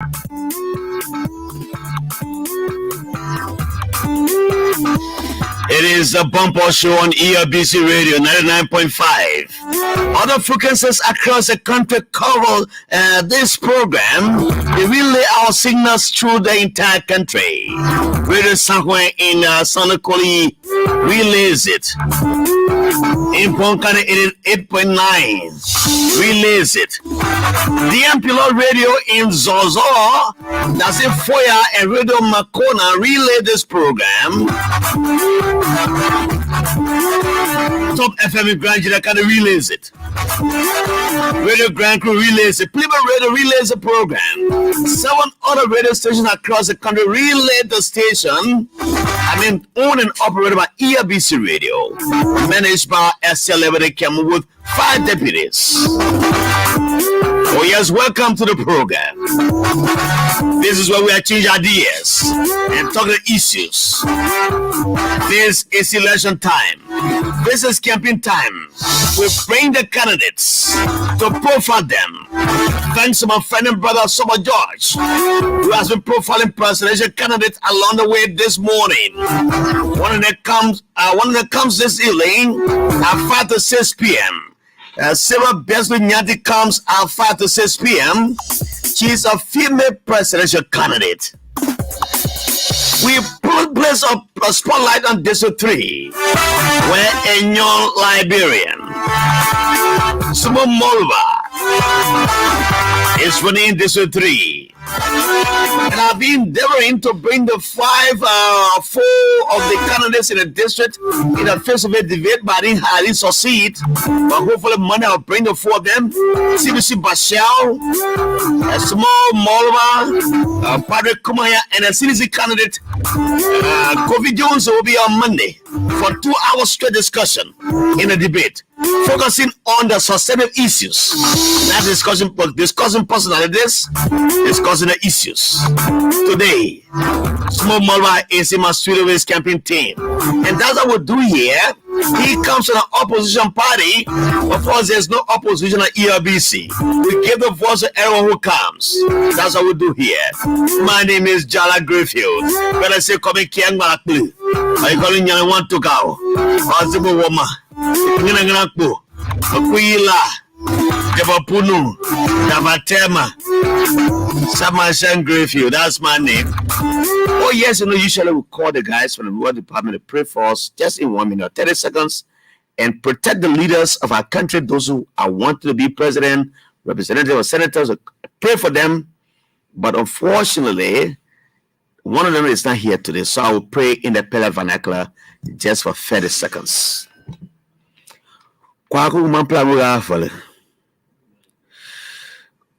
It is a bumper show on ERBC Radio 99.5. Other frequencies across the country cover this program. They relay our signals through the entire country. Radio somewhere in Sonokoli relays it. In Ponkane, it is 8.9. Relays it. DMP Lord Radio in Zozo, that's in Foya and Radio Makona relay this program. Top FM in Grand Jira kind of relays it. Radio Grand Crew relays it. Plymouth Radio relays the program. 7 other radio stations across the country relay the station. Owned and operated by ERBC Radio. Managed by SL11 Camu with 5 deputies. Oh yes, welcome to the program. This is where we exchange ideas and talk the issues. This is election time. This is campaign time. We bring the candidates to profile them. Thanks to my friend and brother Soba George, who has been profiling presidential candidates along the way this morning. One of them comes this evening at 5 to 6 p.m. Sarah Besley Nyati comes at 5 to 6 p.m. She is a female presidential candidate. We place a spotlight on District 3, where a young Liberian, Sumo Molva, is running District 3. And I've been endeavoring to bring the 4 of the candidates in the district in a face-to-face debate, but I didn't succeed. But hopefully Monday I'll bring the 4 of them. CBC Bashal, a small Molva, Patrick Kumaya, and a CDC candidate, Kofi Jones, will be on Monday for 2 hours straight discussion in a debate, focusing on the systemic issues. Not discussing personalities, discussing the issues. Today, Small Malva is in my Sweetways campaign team. And that's what we do here. He comes from an opposition party. Of course, there's no opposition at ERBC. We give the voice to everyone who comes. That's what we do here. My name is Jallah Grayfield. When I say come here, I call you want to go. Possible woman. Akuila, Javapunu, Navatema, Samashan Grayfield. That's my name. Oh yes, usually we call the guys from the War Department to pray for us just in 1 minute, 30 seconds, and protect the leaders of our country, those who are wanting to be president, representatives, or senators. Pray for them, but unfortunately, one of them is not here today, so I will pray in the Pella vernacular just for 30 seconds. Kwaku mampla muga fale.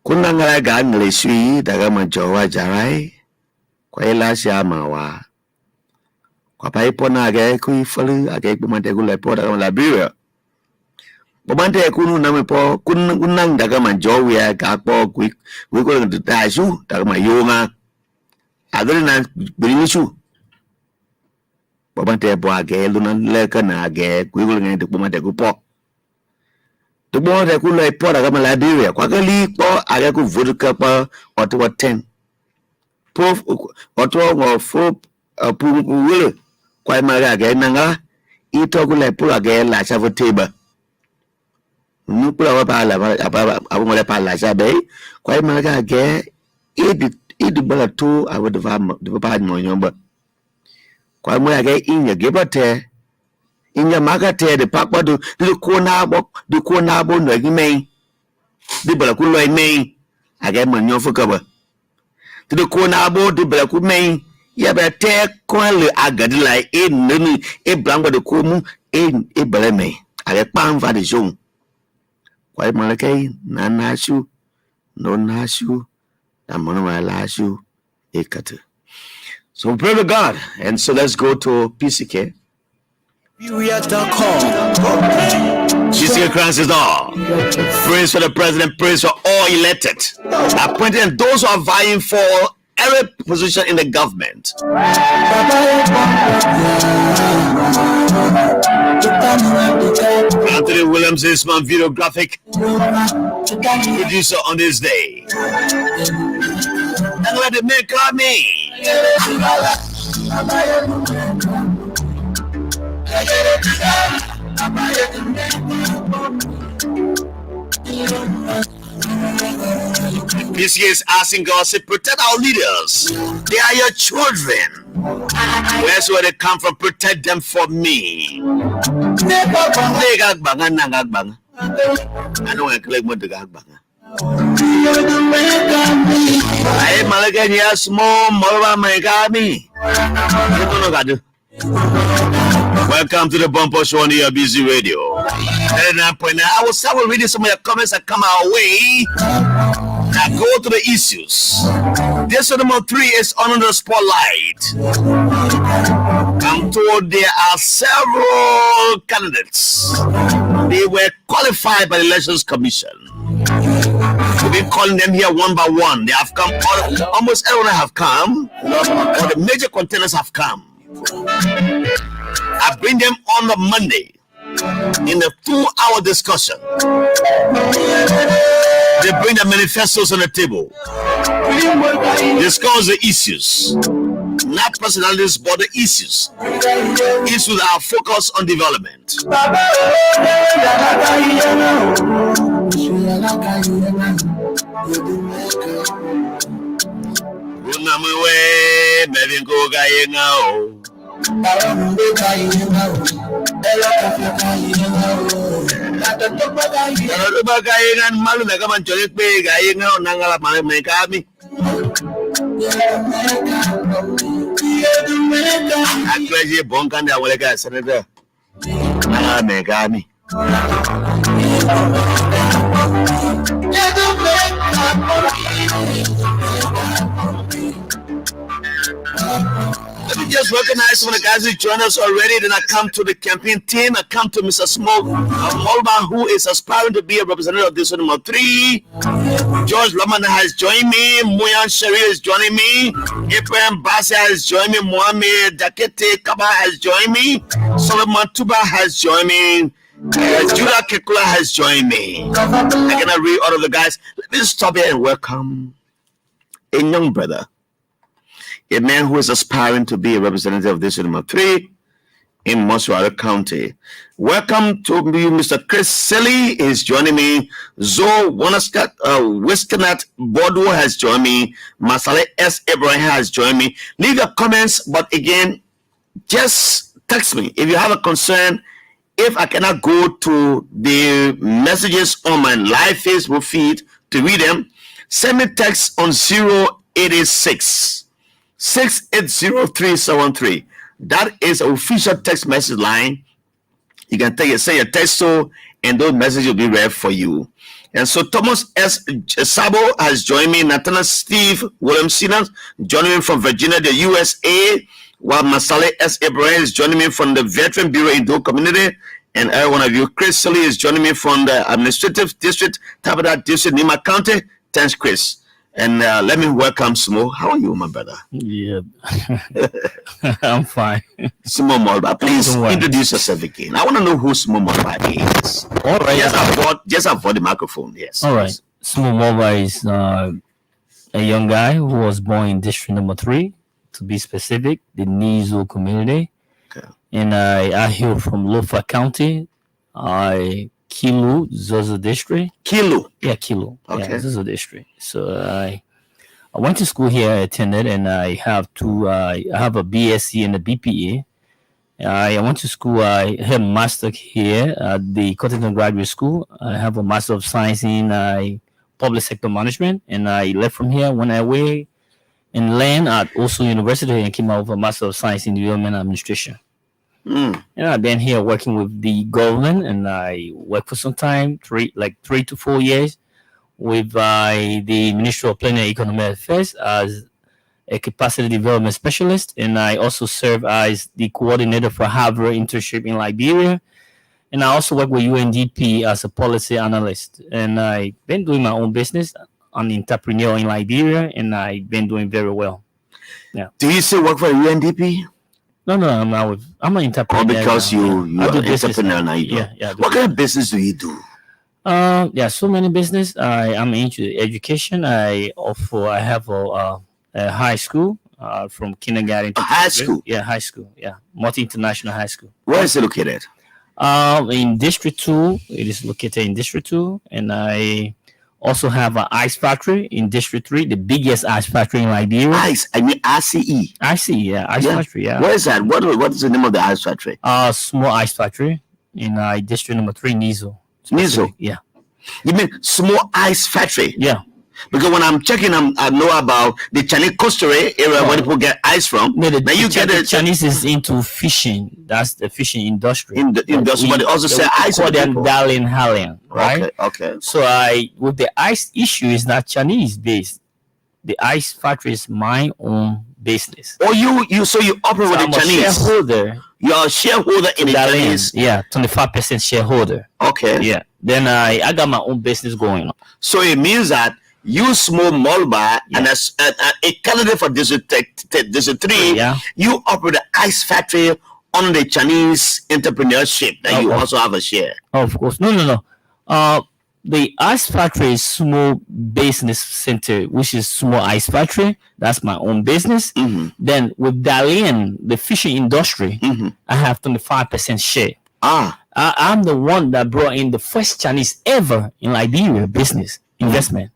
Kunangala gangle sui daga majowa jarai. Kwa ila siya mawa. Kwa paipona age kui fale age bumante kula po daga Liberia. Bumante kunu nami po kunang daga majowi ya kakpo kui kula ngutasu daga mayunga. Agari na bilingisu. Bumante po age luna leka na age kui kula ngene bumante kupo. The boy that could like Port of Liberia, Quackly, or I could vote up or 10. Proof or 12 or 4 will quite my again, Nanga, eat talk like pull again, like have a table. No pull up a palace, bay, quite my again, eat the bullet 2, I would have the pardon my number. Quite my again in your give a tear. In your market, the papa do the corner no may. The Balaku may. I get my new for cover. To the corner board, the Balaku may. Ya better quietly I got like a blank the comu in a beleme. I get palm for the zone. Quite malake, none nashu, no nashu, and monorail lashu, a cutter. So pray to God, and so let's go to PCK. GCK crowns is all. Praise for the president, praise for all elected, appointed, and those who are vying for every position in the government. Anthony Williams is my videographic producer on this day. Got to make me. PCA is asking God to protect our leaders. They are your children. Where's where they come from? Protect them for me. I don't want to collect more to I Malagan, yes, more Megami. Welcome to the Bumper Show on your busy radio. I will start with reading some of your comments that come our way. Now go to the issues. This number 3 is under the spotlight. I'm told there are several candidates. They were qualified by the Elections Commission. We've been calling them here one by one. They have come. Almost everyone have come. All the major contenders have come. I bring them on the Monday in the 2-hour discussion. They bring the manifestos on the table, discuss the issues, not personalities, but the issues. Issues are focused on development. Let me just recognize some of the guys who joined us already. Then I come to the campaign team. I come to Mr. Molba, who is aspiring to be a representative of this number 3. George Lamana has joined me. Muyan Sherry is joining me. Ibrahim Basia has joined me. Mohamed Dakete Kaba has joined me. Solomon Tuba has joined me. Judah Kekula has joined me. I cannot read all of the guys. Let me stop here and welcome a young brother, a man who is aspiring to be a representative of this number 3 in Mosuara County. Welcome to me, Mr. Chris Silly is joining me. Zoe Wanaskat, Wisconat Bordeaux has joined me. Masale S. Ibrahim has joined me. Leave your comments, but again, just text me if you have a concern. If I cannot go to the messages on my live Facebook feed to read them, send me text on 086 6803713. That is an official text message line. You can say your text so, and those messages will be read for you. And so Thomas S. Sabo has joined me. Nathaniel Steve Williamson joining me from Virginia, the USA. While Masale S. Ibrahim is joining me from the Veteran Bureau in Indo community. And every one of you, Chris Sully is joining me from the Administrative District, Tabata District, Nima County. Thanks, Chris. And let me welcome Sumo. How are you, my brother? Yeah, I'm fine. Sumo Molba, please introduce yourself again. I want to know who Sumo Molba is. All right. Just avoid the microphone. Yes. All right. Sumo Molba is a young guy who was born in District Number 3, to be specific, the Nizo community. Okay. And I hail from Lofa County. Kilo, Zozo District. Kilo? Yeah, Kilo. Okay. Yeah, Zozo District. So I went to school here, I attended, and I have I have a BSc and a BPA. I went to school, I had a master here at the Cottington Graduate School. I have a Master of Science in Public Sector Management, and I left from here, went away and learned at Oslo University and came out with a Master of Science in Development Administration. And I've been here working with the government, and I worked for some time, 3 to 4 years, with the Ministry of Planning and Economic Affairs as a capacity development specialist, and I also serve as the coordinator for Harvard internship in Liberia, and I also work with UNDP as a policy analyst, and I've been doing my own business. I'm an entrepreneur in Liberia, and I've been doing very well. Yeah. Do you still work for UNDP? No, I'm an entrepreneur. Oh, because you are an entrepreneur now. Yeah. What kind of business do you do? So many business. I'm into education. I have a high school, from kindergarten to High 12th grade. school. Yeah, high school. Yeah, multi-international high school. Where is it located? In District 2, it is located in District 2, and I also have an ice factory in District 3, the biggest ice factory in Liberia. Ice. I mean ICE. Ice, yeah, ice Yeah. factory, yeah. Where is that? What is the name of the ice factory? Small ice factory in District number 3, Nizo. Nizo. Yeah, You mean small ice factory? yeah. Because when I'm checking, I know about the Chinese coastal area where people get ice from. No, Then you get the it Chinese is into fishing. That's the fishing industry. in the industry, but they also say ice. For for them, people. Darling Halian, right? Okay. So with the ice issue is not Chinese based. The ice factory is my own business. Or so you operate So with I'm the a Chinese. shareholder. You're a shareholder in the Darling, Chinese. yeah, 25% shareholder. Okay. Yeah. Then I got my own business going on. So it means that you small Molbar Yeah. and as a candidate for District 3, Yeah. you operate the ice factory on the Chinese entrepreneurship that you Okay. also have a share. Of course. No. The ice factory is small business center, which is small ice factory. That's my own business. Mhm. Then with Dalian, the fishing industry, Mhm. I have 25% share. Ah, I'm the one that brought in the first Chinese ever in Liberia business investment.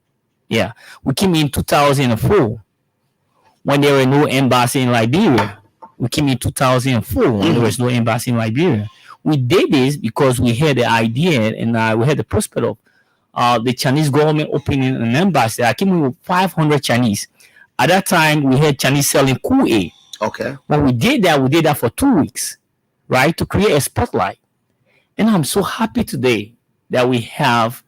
Yeah, we came in 2004 when there were no embassy in Liberia. We came in 2004 when there was no embassy in Liberia. We did this because we had the idea and we had the prospect of the Chinese government opening an embassy. I came in with 500 Chinese. At that time, we had Chinese selling Kool-Aid. okay. When we did that for 2 weeks, right, to create a spotlight. And I'm so happy today that we have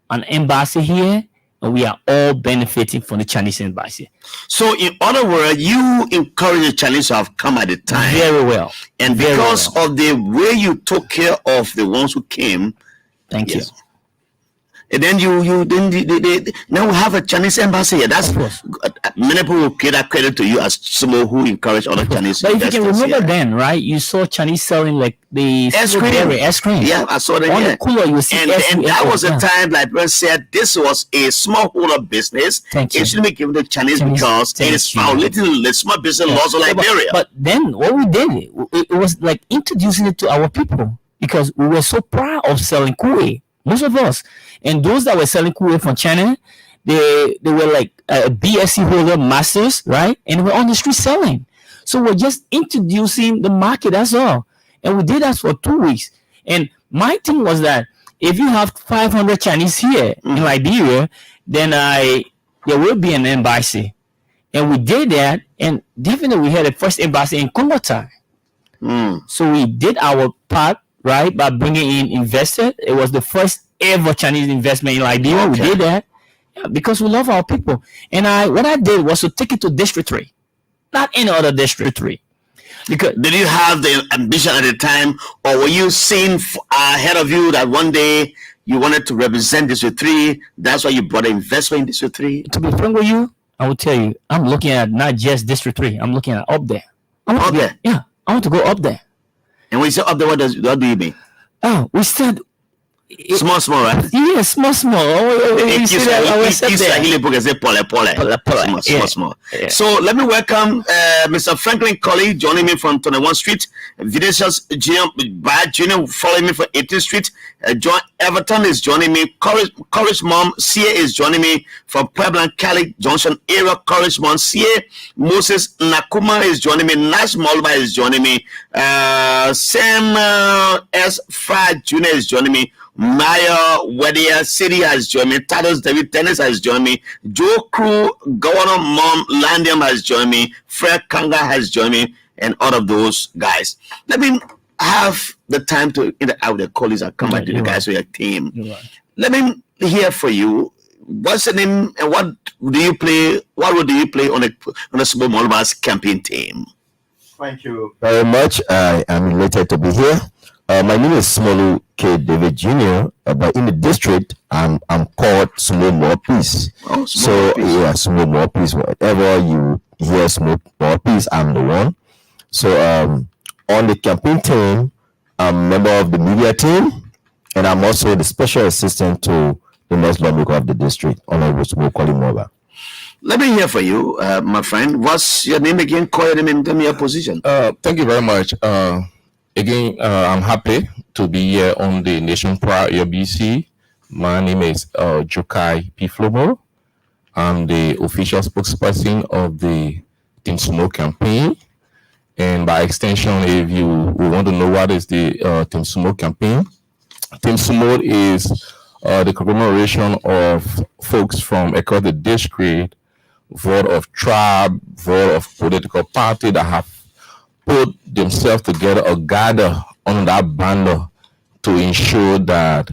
an embassy here and we are all benefiting from the Chinese embassy. So in other words, you encourage the Chinese to have come at the time. Very well. And Very because well. of the way you took care of the ones who came, Thank yes. And then now we have a Chinese embassy here. That's Of course. many people will give that credit to you as someone who encourage other Chinese But if you can investors remember here. then, right, you saw Chinese selling like the Ice cream. strawberry ice cream. Yeah, I saw that. On Yeah. the cooler, you see And SQL. that was a Yeah. time, like Brent said, this was a smallholder business. Thank you. It shouldn't be given to Chinese Chinese- because it thank is you. violating the small business Yeah. laws of Yeah, Liberia. But then what we did, it was like introducing it to our people because we were so proud of selling Kool-Aid, most of us. And those that were selling Kool-Aid from China, they were like BSc holder masters, right? And we're on the street selling. So we're just introducing the market, that's all. And we did that for 2 weeks. And my thing was that if you have 500 Chinese here in Liberia, then there will be an embassy. And we did that, and definitely we had the first embassy in Congo. So we did our part, right, by bringing in investors. It was the first ever Chinese investment in Liberia. We Okay. did that because we love our people. And what I did was to take it to District 3, not any other District 3. Because Did you have the ambition at the time, or were you seeing ahead of you that one day you wanted to represent District 3? That's why you brought an investment in District 3? to be frank with you, I will tell you, I'm looking at not just District 3. I'm looking at up there. I want Up to there? Yeah, I want to go up there. And when you say up there, what do you mean? Oh, we said, Small, right? yeah, small. Oh, you see that? I was up there. Swahili book is pole. Yeah. Small. Yeah. So let me welcome Mr. Franklin Colley joining me from 21st Street. Vinicius Junior following me from 18th Street. John Everton is joining me. Courage Mom CA is joining me from Puebla Cali Junction area. Courage Mom CA. Moses Nakuma is joining me. Nash Molba is joining me. Sam S. Fry Jr. is joining me. Maya Wedia City has joined me. Tados David Dennis has joined me. Joe Crew, Governor Mom Landium has joined me. Fred Kanga has joined me, and all of those guys. Let me have the time to interact with the colleagues that come back to the guys with your team. Right. Let me hear for you. What's the name and what do you play? What role do you play on the Super Molbas campaign team? Thank you very much. I am elated to be here. My name is Smolu K. David Jr., but in the district, I'm called Smolu More Peace. Oh, Smolu So, More Peace. yeah, Smolu More Peace. Whatever you hear Smolu More Peace, I'm the one. So, on the campaign team, I'm a member of the media team, and I'm also the special assistant to the next lawmaker of the district, Honorable Smolu Moba. Let me hear from you, my friend. What's your name again? Call your name and tell me your position. Thank you very much. Again, I'm happy to be here on the Nation Proud ABC. My name is Jokai P. Flomo. I'm the official spokesperson of the Team Sumo campaign. And by extension, if you want to know what is the Team Sumo campaign, Team Sumo is the conglomeration of folks from across the district, vote of tribe, vote of political party that have put themselves together or gather on that banner to ensure that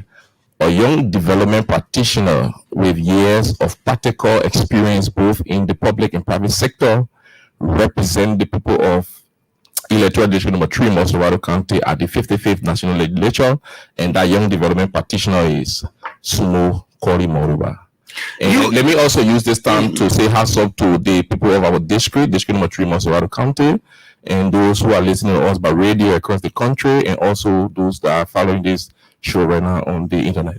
a young development practitioner with years of practical experience both in the public and private sector represent the people of electoral district number 3 Mosorado County at the 55th National Legislature, and that young development practitioner is Sumo Kori Moruba. And let me also use this time to say hats up to the people of our district number 3 Mosorado County, and those who are listening to us by radio across the country, and also those that are following this show right now on the internet.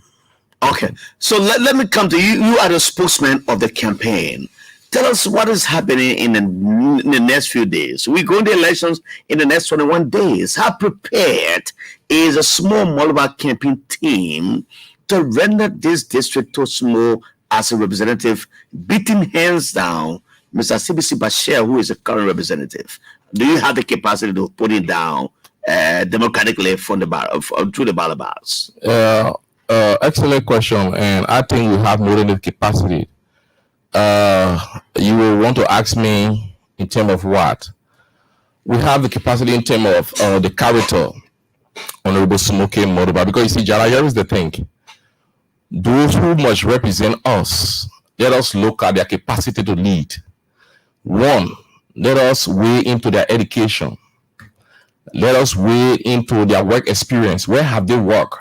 Okay, so let me come to you. You are the spokesman of the campaign. Tell us what is happening in the next few days. We go into elections in the next 21 days. How prepared is a small Malabar campaign team to render this district to small as a representative, beating hands down Mr. CBC Bashir, who is a current representative? Do you have the capacity to put it down democratically from the through the ballot box? Excellent question, and I think we have more than the capacity. You will want to ask me in terms of what? We have the capacity in terms of the character, Honorable Sumoke Moruba, because you see, Jallah, here is the thing. Those who must represent us, let us look at their capacity to lead. One, let us weigh into their education. Let us weigh into their work experience. Where have they worked?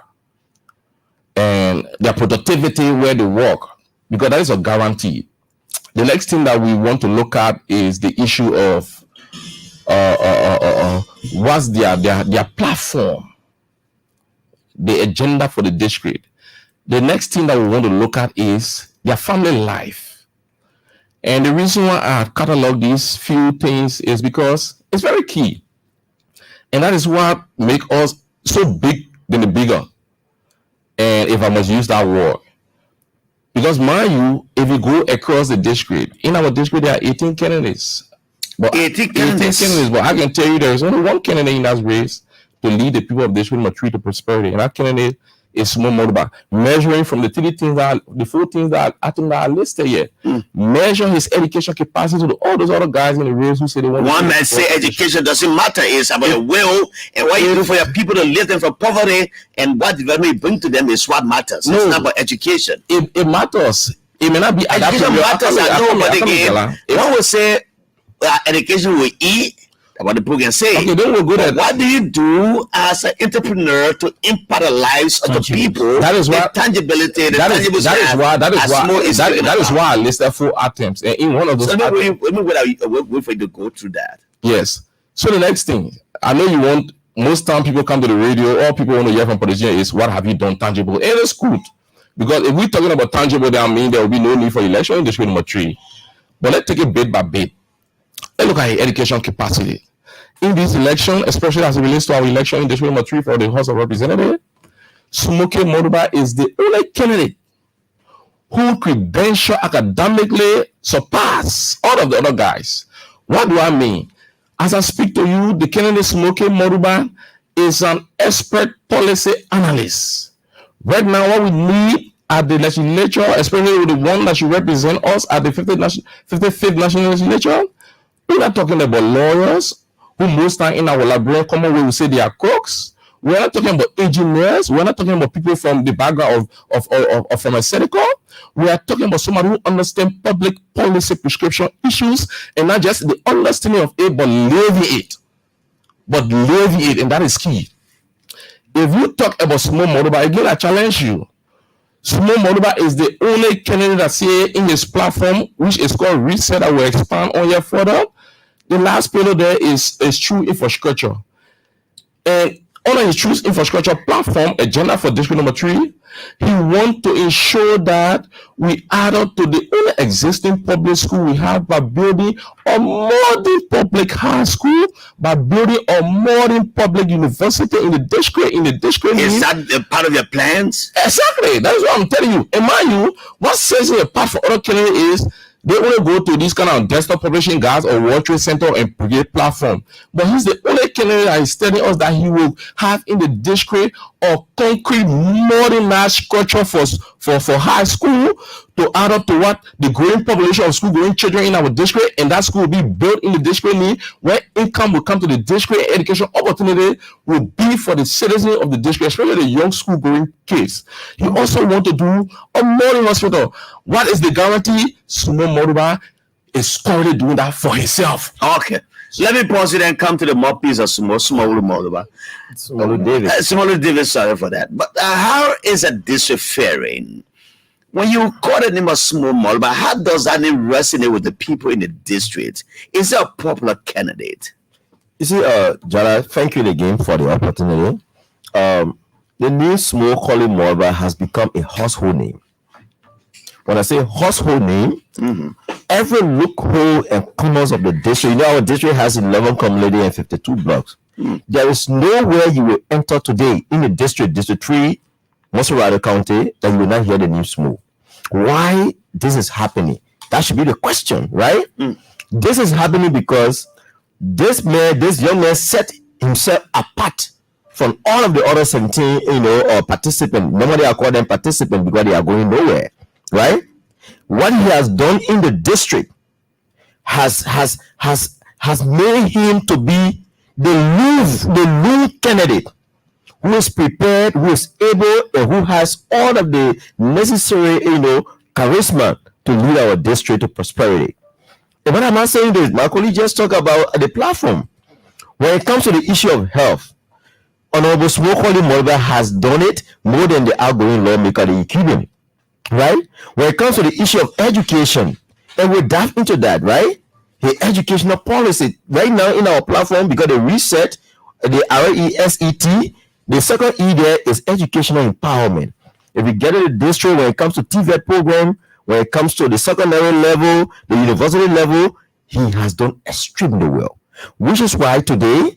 And their productivity where they work, because that is a guarantee. The next thing that we want to look at is the issue of what's their platform, the agenda for the district. The next thing that we want to look at is their family life. And the reason why I catalog these few things is because it's very key. And that is what makes us so big than the bigger. And if I must use that word, because mind you, if you go across the district, in our district there are 18 candidates. But 18 candidates. But I can tell you there is only one candidate in that race to lead the people of district number 3 to prosperity. And that candidate is Sumo Moruba. Measuring from the 4 things that I think that are listed here. Measure his education capacity to all those other guys in the race who say they want. One might say education doesn't matter. It's about your will and what you do for your people to lift them from poverty, and what development you bring to them is what matters. No, it's not about education. It matters. It may not be education matters. I know, but again, one will say education will eat. What the book can say. Okay, then we'll go there. What do you do as an entrepreneur to impact the lives of the people? That is why tangibility. That is why I listed 4 items, and in one of those. So let me wait for you to go through that. Yes. So the next thing, I know you want. Most time people come to the radio, all people want to hear from politicians is what have you done tangible, and it's good, because if we're talking about tangible, that means there will be no need for election in district number 3. But let's take it bit by bit. Let's look at education capacity. In this election, especially as it relates to our election in district number 3 for the House of Representatives, Sumoke Moruba is the only candidate who credential academically surpass all of the other guys. What do I mean? As I speak to you, the candidate Sumoke Moruba is an expert policy analyst. Right now, what we need at the legislature, especially with the one that should represent us at the 55th National Legislature, we're not talking about lawyers, who most time in our library common way we say they are crooks. We're not talking about engineers. We're not talking about people from the background of pharmaceutical. We are talking about somebody who understands public policy prescription issues, and not just the understanding of it, but living it. And that is key. If you talk about Sumo Moruba, again, I challenge you. Sumo Moruba is the only candidate that say in his platform, which is called Reset, that will expand on here further. The last pillar there is true infrastructure. And on his true infrastructure platform, agenda for district number 3, He wants to ensure that we add up to the only existing public school we have by building a modern public high school, by building a modern public university in the district. Is that part of your plans? Exactly. That's what I'm telling you. And mind you, what sets it apart for other candidates is they only go to these kind of desktop publishing guys or World Trade Center and create platform. But he's the only candidate that is telling us that he will have in the district a concrete modern mass structure for high school to add up to what the growing population of school going children in our district, and that school will be built in the district need, where income will come to the district, education opportunity will be for the citizens of the district, especially the young school going kids. He also want to do a modern hospital. What is the guarantee? Sumo Moruba is currently doing that for himself. Okay. Let me pause it and come to the mouthpiece of Sumolu Moruba. Sumolu Davis. Sumolu Davis, sorry for that. But how is a district faring? When you call the name of Sumo Moruba, how does that name resonate with the people in the district? Is it a popular candidate? You see, Jallah, thank you again for the opportunity. The name Sumo Koli Moruba has become a household name. When I say household name, every loophole and corners of the district, you know, our district has 11 community and 52 blocks. There is nowhere you will enter today in the district 3, Mosorado County, that you will not hear the name Sumo. Why this is happening? That should be the question, right? This is happening because this young man set himself apart from all of the other 17, or participants. Normally I call them participants because they are going nowhere. Right, what he has done in the district has made him to be the lead candidate who is prepared, who is able, and who has all of the necessary, charisma to lead our district to prosperity. And when I'm not saying this, my colleague just talked about the platform. When it comes to the issue of health, Honorable Smokoli Moruba has done it more than the outgoing lawmaker, the Cuban. Right? When it comes to the issue of education, and we'll dive into that, right? The educational policy right now in our platform, because they reset the RESET, the second E there is educational empowerment. If we get to the district, when it comes to TVET program, when it comes to the secondary level, the university level, he has done extremely well, which is why today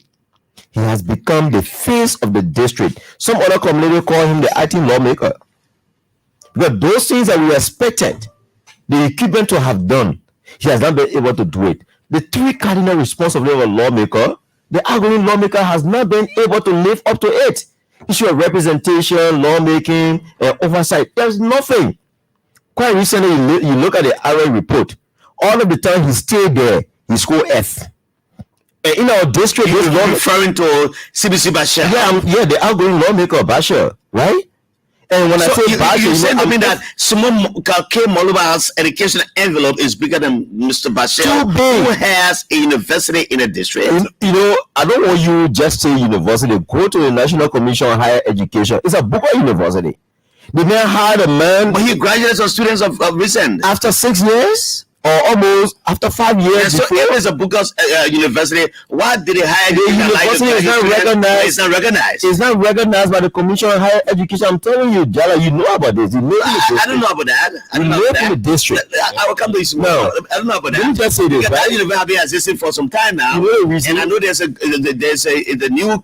he has become the face of the district. Some other community call him the IT lawmaker. Because those things that we expected the equipment to have done, he has not been able to do it. The 3 cardinal responsibilities of a lawmaker, the outgoing lawmaker has not been able to live up to it. Issue of representation, lawmaking, and oversight. There's nothing. Quite recently, you look at the RA report. All of the time he stayed there, he scored F. And in our district, you're referring to CBC Bashir. Yeah, the outgoing lawmaker Bashir, right? And when I say you said to me that Sumo K. Moruba's education envelope is bigger than Mr. Bashir, who has a university in a district. I don't want you just say university. Go to the National Commission on Higher Education. It's a Booker University. The man hired a man. But he graduated some students of recent. After 6 years? Or almost after 5 years. So if it's a Booker's university, why did they hire the university? Is not recognized. It's not recognized. It's not recognized by the Commission on Higher Education. I'm telling you, Jallah, you know about this. I don't know about that. I don't know about that. In the district. I will come to you. No, I don't know about that. Let me just say this. That university has been existing for some time now, and I know there's the new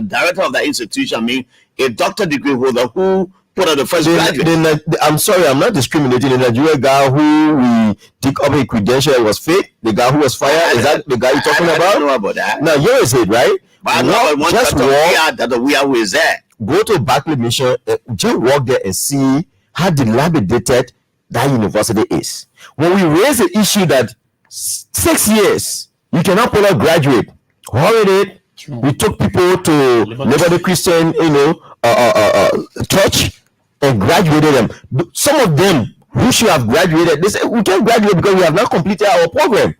director of that institution. I mean, a doctor degree holder who put out the first graduate. I'm sorry, I'm not discriminating. The Nigerian guy who we dig up a credential was fake. The guy who was fired, is that the guy you're talking about? I don't know about that. Now, here is it, right? But I know one just walk that we are with that. Go to Barclay Mission, just walk there and see how dilapidated that university is. When we raise the issue that 6 years, you cannot pull a graduate, hurried it. We took people to Liberty Christian, church, and graduated them. Some of them who should have graduated, they say we can't graduate because we have not completed our program.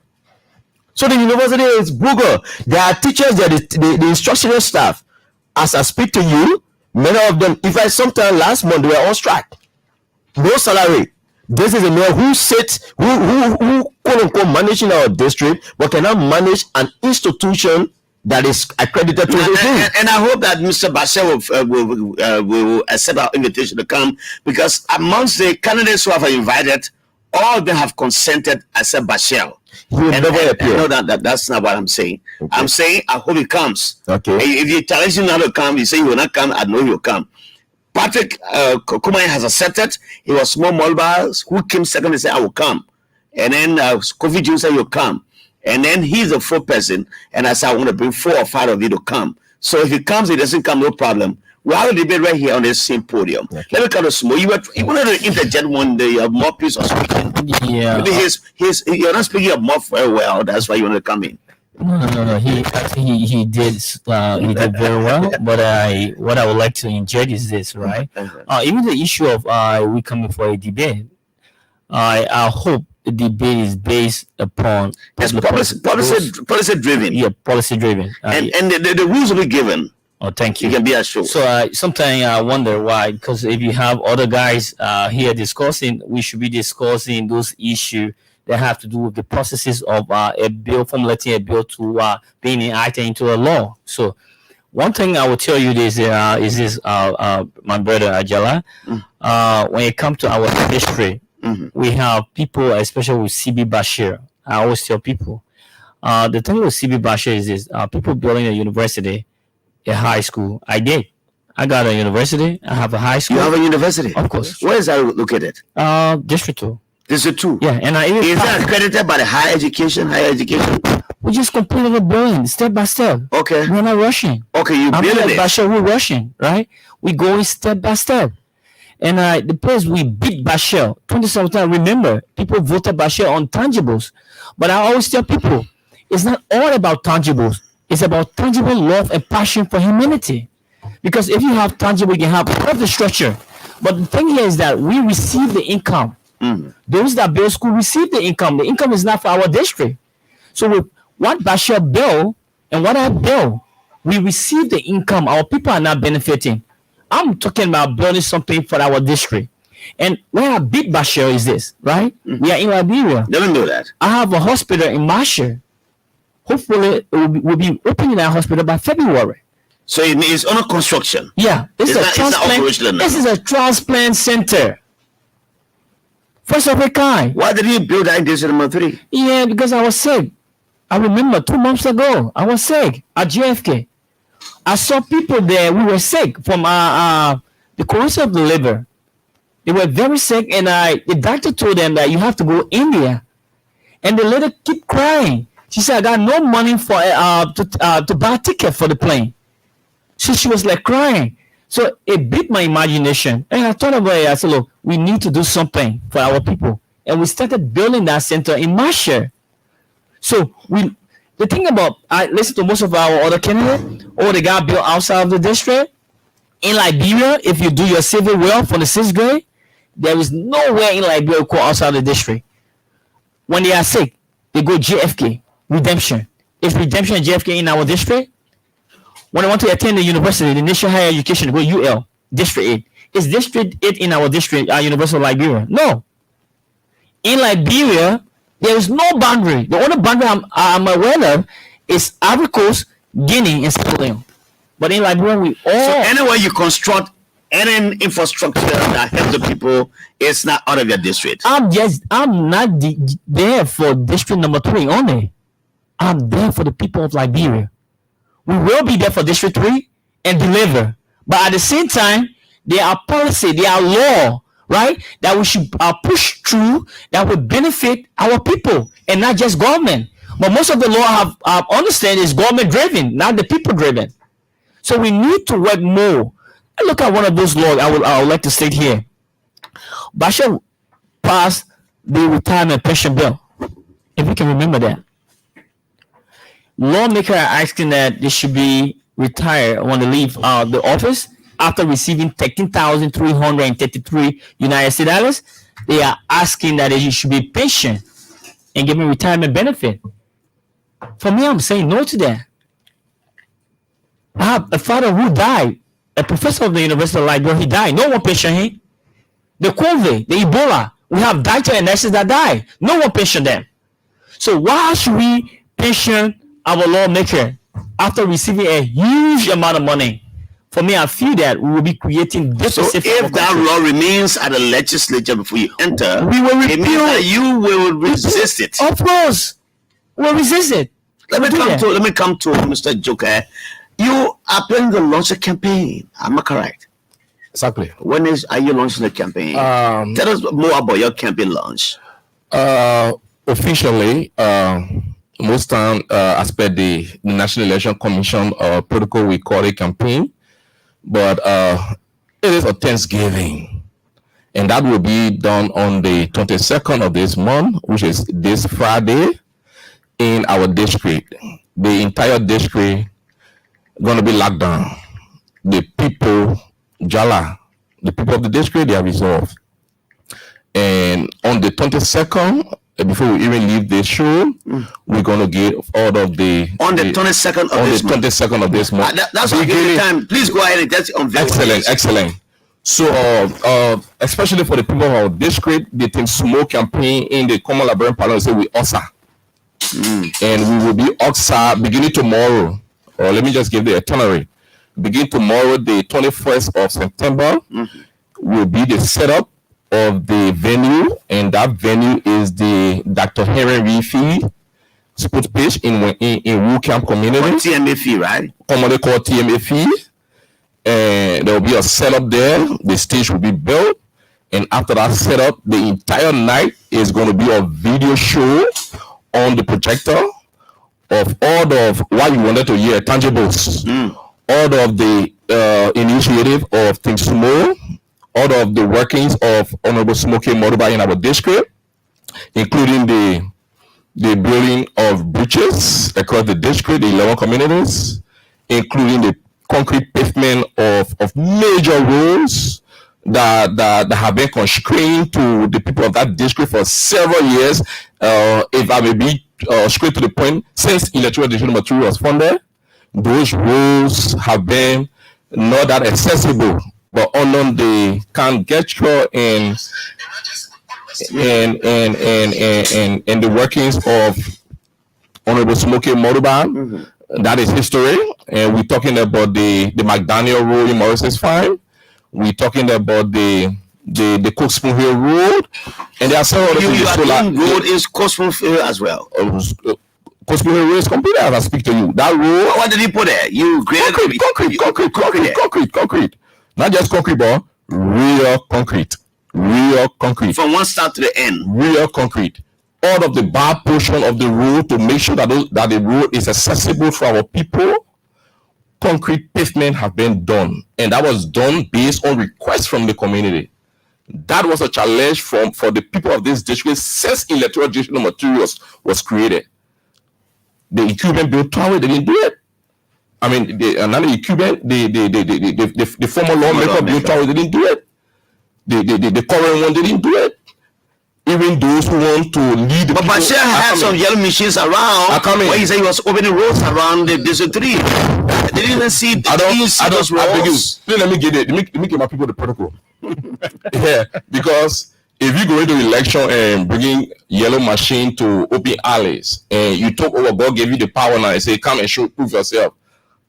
So the university is booger. There are teachers, there are the instructional staff. As I speak to you, many of them, sometime last month they were on strike, no salary. This is a man who sits, who quote unquote managing our district, but cannot manage an institution that is accredited to the thing. And I hope that Mr. Bashir will accept our invitation to come, because amongst the candidates who have invited, all of them have consented except Bashir. He will never appear. No, that's not what I'm saying. Okay. I'm saying I hope he comes. Okay. If you challenge him not to come, you say he will not come, I know he'll come. Patrick Kumai has accepted. He was small Molbars who came second and said, I will come. And then Kofi June said, you'll come. And then he's the fourth person. And I said, I want to bring 4 or 5 of you to come. So if he comes, he doesn't come, no problem. We have a debate right here on this same podium. Okay. Let me come to Smo. You wanted to interject one day. You have more peace of speaking. Yeah. You're not speaking up more very well. That's why you wanted to come in. No. He did very well. But what I would like to inject is this, right? Even the issue of we coming for a debate. I hope the debate is based upon policy driven. Yeah, policy driven. And the rules will be given. Oh, thank you. You can be assured. So sometimes I wonder why, because if you have other guys here discussing, we should be discussing those issues that have to do with the processes of a bill, formulating a bill to being enacted into a law. So one thing I will tell you is this, my brother Jallah, when it comes to our history, we have people, especially with CB Bashir. I always tell people, the thing with CB Bashir is this, people building a university, a high school. I got a university. I have a high school. You have a university? Of course. Where is that located? District 2. District 2? Yeah. And is that accredited by the higher education? We just completed the building step by step. Okay. We're not rushing. Okay, you build it. Bashir, we're rushing, right? We going step by step. And the place we beat Bashir, 2017, remember, people voted Bashir on tangibles. But I always tell people, it's not all about tangibles. It's about tangible love and passion for humanity. Because if you have tangible, you can have all of the structure. But the thing here is that we receive the income. Those that build school receive the income. The income is not for our district. So with what Bashir built and what I built, we receive the income. Our people are not benefiting. I'm talking about building something for our district. And where I beat Bashir is this, right? We are in Liberia. Never know that. I have a hospital in Marshall. Hopefully, we'll be opening that hospital by February. So it's under construction. Yeah, this is a transplant center. First of a kind. Why did you build that in district number 3? Yeah, because I was sick. I remember 2 months ago, I was sick at JFK. I saw people there. We were sick from the corrosion of the liver. They were very sick, and the doctor told them that you have to go India. And the lady kept crying. She said, I got no money for to buy a ticket for the plane. So she was like crying. So it beat my imagination. And I thought about it. I said, look, we need to do something for our people. And we started building that center in Marshall. So the thing about, I listen to most of our other candidates, they got built outside of the district. In Liberia, if you do your civil well from the 6th grade, there is nowhere in Liberia you go outside the district. When they are sick, they go JFK, Redemption. Is Redemption and JFK in our district? When I want to attend the university, the National Higher Education, go UL, District 8. Is District 8 in our district, our University of Liberia? No. In Liberia, there is no boundary. The only boundary I'm aware of is Ivory Coast, Guinea, and Sierra Leone. But in Liberia, we all... So anywhere you construct any infrastructure that helps the people, it's not out of your district. I'm not there for district number 3 only. I'm there for the people of Liberia. We will be there for district 3 and deliver. But at the same time, there are policy, there are law, right, that we should push through that will benefit our people and not just government. But most of the law I understand is government driven, not the people driven. So we need to work more. And look at one of those laws I would like to state here. Bashir passed the retirement pension bill, if you can remember that. Lawmakers are asking that they should be retired when they leave the office after receiving $13,333 United States dollars. They are asking that they should be patient and given retirement benefit. For me, I'm saying no to that. I have a father who died, a professor of the University of Liberia. He died. No one pension him. The COVID, the Ebola, we have doctors and nurses that die. No one pension them. So why should we pension our lawmaker after receiving a huge amount of money. For me, I feel that we will be creating this. So if that law remains at the legislature before you enter, we will repeal. It means that you will resist it. Of course, we'll resist it. Let me come to Mr. Joker. You are planning to launch a campaign. Am I correct? Exactly. When are you launching the campaign? Tell us more about your campaign launch. Officially, most time, as per the National Election Commission protocol, we call it campaign. But it is a Thanksgiving, and that will be done on the 22nd of this month, which is this Friday, in our district. The entire district going to be locked down. The people, Jallah, the people of the district, they are resolved. And on the 22nd, before we even leave the show, we're going to get all of the... On the 22nd of this month. 22nd of this month. That's what the time. Please go ahead and get it on video. Excellent. So, especially for the people of our district, they think small campaign in the Common Librarian Parliament, say we OSA. And we will be OSA beginning tomorrow. Or let me just give the itinerary. Begin tomorrow, the 21st of September, will be the setup of the venue, and that venue is the Dr. Grayfield sports pitch in Wu Camp community. TMA right? Commonly called TMA. And there will be a setup there. The stage will be built, and after that setup, the entire night is going to be a video show on the projector of all of what you wanted to hear, tangibles, all of the initiative of Things Tomorrow, all of the workings of Honorable Smokey Moruba in our district, including the building of bridges across the district, the 11 communities, including the concrete pavement of major roads that have been constrained to the people of that district for several years. If I may be straight to the point, since electoral digital material was funded, those roads have been not that accessible, but on the conjecture and the workings of Honorable Smokey Moruba, that is history. And we're talking about the McDaniel Road in Morrison's Farm. We're talking about the Cookspoon Hill Road, and there are several other things. Road is Cookspoon Hill as well. Cookspoon Hill Road is complete as I speak to you. That road. What did you put there? You created concrete. Not just concrete, but real concrete. From one start to the end. Real concrete. All of the bar portion of the road to make sure that the road is accessible for our people. Concrete pavement have been done, and that was done based on requests from the community. That was a challenge for the people of this district since electoral digital materials was created. The incumbent built tower, they didn't do it. I mean, the former lawmaker built tower, they didn't do it. The current one, they didn't do it. Even those who want to lead the But Bashir had some yellow machines around where he said he was opening roads around the District 3. They didn't even see those roads. Let me get my people the protocol. Yeah, because if you go into election and bringing yellow machine to open alleys, and you talk over, God gave you the power now and say, come and prove yourself.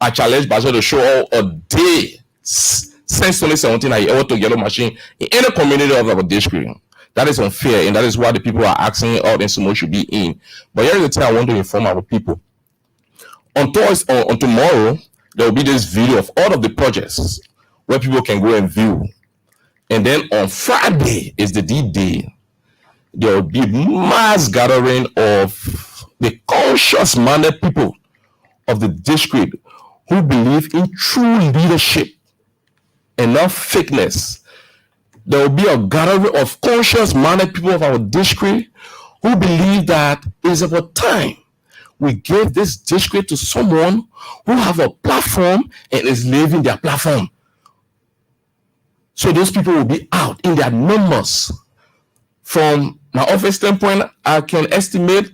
I challenge Bashir to show all a day since 2017 I ever took yellow machine in any community of our district. That is unfair, and that is why the people are asking all the information should be in. But here is the thing I want to inform our people. On tomorrow, there will be this video of all of the projects where people can go and view. And then on Friday is the D-Day. There will be mass gathering of the conscious-minded people of the district who believe in true leadership and not fakeness. There will be a gathering of conscious-minded people of our district who believe that it is about time we give this district to someone who have a platform and is living their platform. So those people will be out in their numbers. From my office standpoint, I can estimate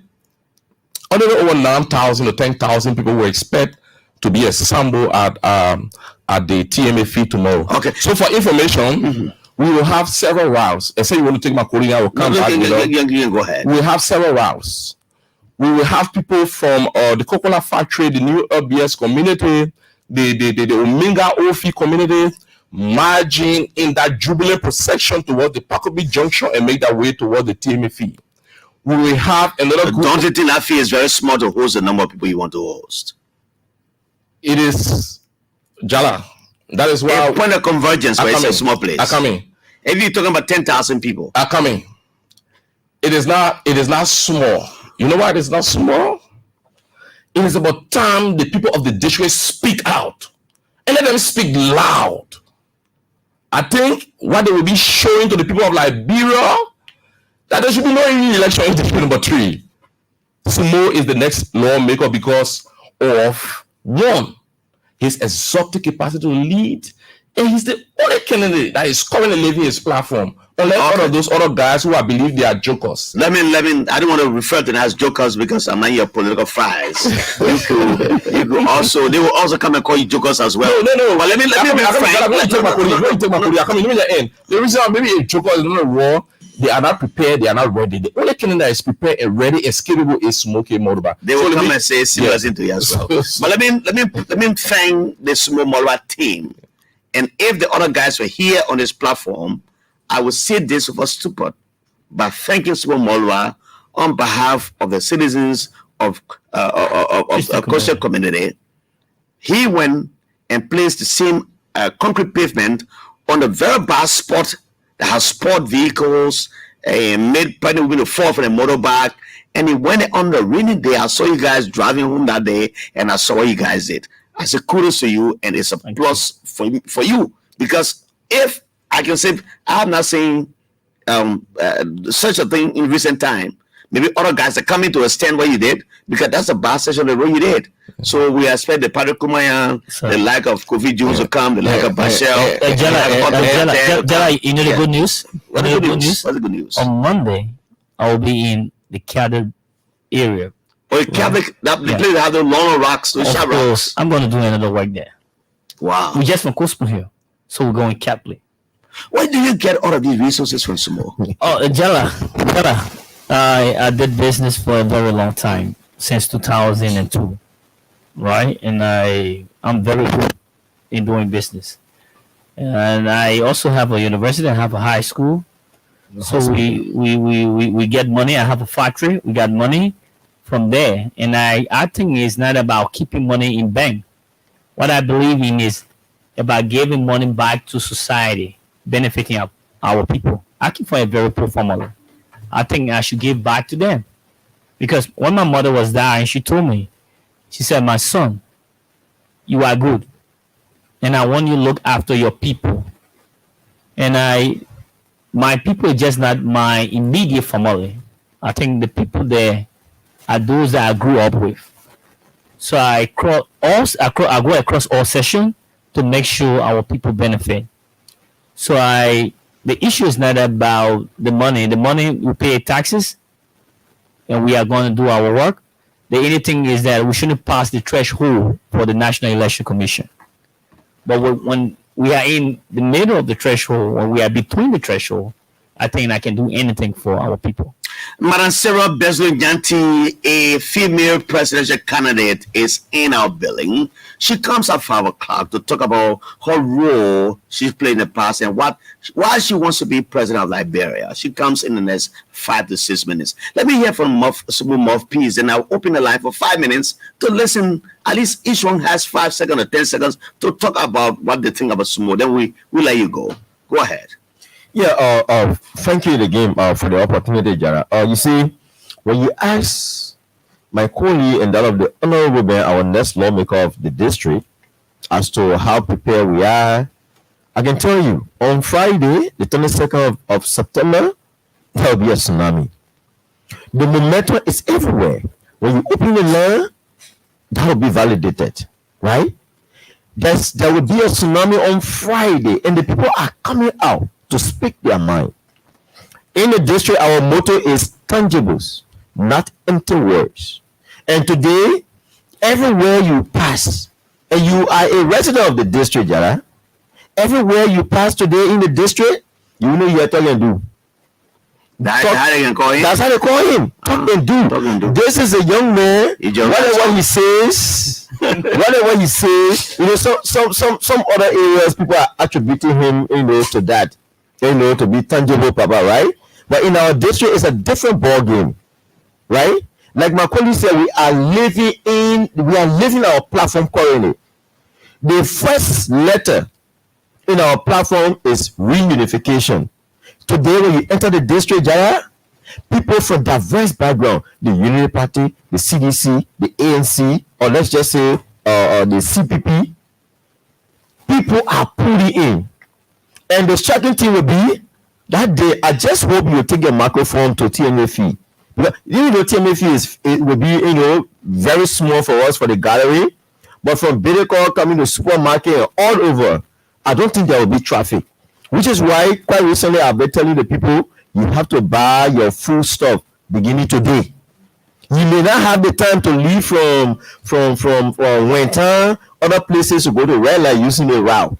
a little over 9,000 to 10,000 people will expect to be assembled at the TMA feed tomorrow. Okay. So for information, we will have several routes. I say you want to take my coding, I will come back. You can go ahead. We have several routes. We will have people from the Coca-Cola factory, the new LBS community, the Ominga Ofi community, marching in that Jubilee procession towards the Pacobi Junction and make that way towards the TMA fee. We will have another group. Don't you think that fee is very small to host the number of people you want to host? It is, Jallah. That is why a point of convergence where it's a small place. Are coming. If you're talking about 10,000 people, are coming. It is not small. You know why it is not small? It is about time the people of the district speak out and let them speak loud. I think what they will be showing to the people of Liberia, that there should be no election in district number 3. Sumo is the next lawmaker because of one, his exotic capacity to lead, and he's the only candidate that is currently leaving his platform. Unlike all of those other guys who I believe they are jokers. Let me. I don't want to refer to them as jokers because I'm not your political fries. you could also. They will also come and call you jokers as well. No. But let me be frank. Let me take my police. Let me end. The reason why maybe a joker is not raw. They are not prepared. They are not ready. The only candidate that is prepared and ready and capable is Smoky Moruba. They will come and say similar into you as well. But let me thank the Sumo Moruba team. And if the other guys were here on this platform, I would say this was stupid. But thanking Sumo Moruba on behalf of the citizens of the coastal community, he went and placed the same concrete pavement on the very bad spot that has sport vehicles, made pregnant women to fall from the motorbike, and he went on the rainy day. I saw you guys driving home that day, and I saw what you guys did. I said kudos to you, and it's a plus for you, because if I can say I have not seen such a thing in recent time. Maybe other guys are coming to extend what you did, because that's a bad session of the road you did. So we expect the Padre Kumayan, the like of Kofi Jones to come, the like of Bashel. Jallah, you know the good news? What's the good news? On Monday, I will be in the Catholic area. Oh, Catholic, the place that have the long rocks, those sharp rocks. I'm going to do another work there. Wow. We're just from Coastal here, so we're going Catholic. Where do you get all of these resources from, Sumo? Jallah. I did business for a very long time, since 2002, right? And I'm very good in doing business. And I also have a university. I have a high school. So we get money. I have a factory. We got money from there. And I think it's not about keeping money in bank. What I believe in is about giving money back to society, benefiting our people. I keep for a very poor formula. I think I should give back to them. Because when my mother was dying, she told me, she said, my son, you are good. And I want you to look after your people. And my people is just not my immediate family. I think the people there are those that I grew up with. So I go across all sessions to make sure our people benefit. So the issue is not about the money. The money, we pay taxes, and we are going to do our work. The only thing is that we shouldn't pass the threshold for the National Election Commission. But when we are in the middle of the threshold, when we are between the threshold, I think I can do anything for our people. Madam Sarah Beslin-Janti, a female presidential candidate, is in our building. She comes at 5 o'clock to talk about her role she's played in the past and why she wants to be president of Liberia. She comes in the next 5 to 6 minutes. Let me hear from Mouthpiece, and I'll open the line for 5 minutes to listen. At least each one has 5 seconds or 10 seconds to talk about what they think about Sumo. Then we'll let you go. Go ahead. Yeah, thank you again for the opportunity, Jara. You see, when you ask my colleague and that of the Honorable Mayor, our next lawmaker of the district, as to how prepared we are, I can tell you, on Friday, the 22nd of September, there will be a tsunami. The momentum is everywhere. When you open the law, that will be validated, right? There will be a tsunami on Friday, and the people are coming out to speak their mind. In the district, our motto is tangibles, not empty words. And today, everywhere you pass, and you are a resident of the district, Jara, everywhere you pass today in the district, you know you are talking to. That's how they can call him. That's how they call him. Talk and do. This is a young man. Whatever he says, whatever he says, some other areas people are attributing him, to that, to be tangible, Papa, right? But in our district, it's a different ball game, right? Like my colleague said, we are living our platform currently. The first letter in our platform is reunification. Today, when you enter the district, Jallah, people from diverse background, the Unity Party, the CDC, the ANC, or let's just say the CPP, people are pulling in. And the striking thing will be that day, I just hope you take a microphone to TMFE. Because TMFE will be, very small for us for the gallery, but from Bideko coming to supermarket and all over, I don't think there will be traffic. Which is why quite recently I've been telling the people you have to buy your full stuff beginning today. You may not have the time to leave from Winter, other places to go to Red Light using the route.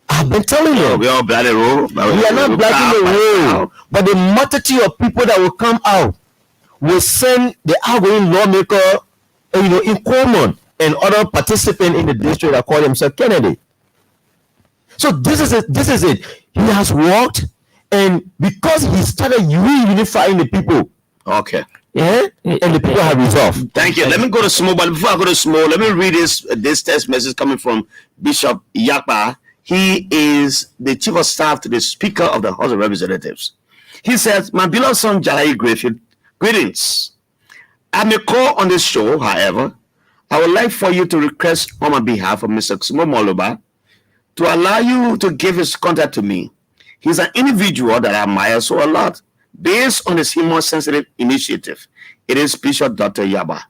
I've been telling you. We all block the road. We are not blocking the road, but the multitude of people that will come out will send the outgoing lawmaker, in common and other participants in the district that call themselves Kennedy. So this is it. He has worked, and because he started reunifying the people. Okay. Yeah, and the people have resolved. Thank you. Let me go to Small, but before I go to Small, let me read this text message coming from Bishop Yakpa. He is the chief of staff to the Speaker of the House of Representatives. He says, "My beloved son Jallah Grayfield, greetings. I may call on this show, however, I would like for you to request on my behalf of Mr. Kusumo Moloba to allow you to give his contact to me. He's an individual that I admire so a lot. Based on his human-sensitive initiative, it is Bishop Dr. Yaba."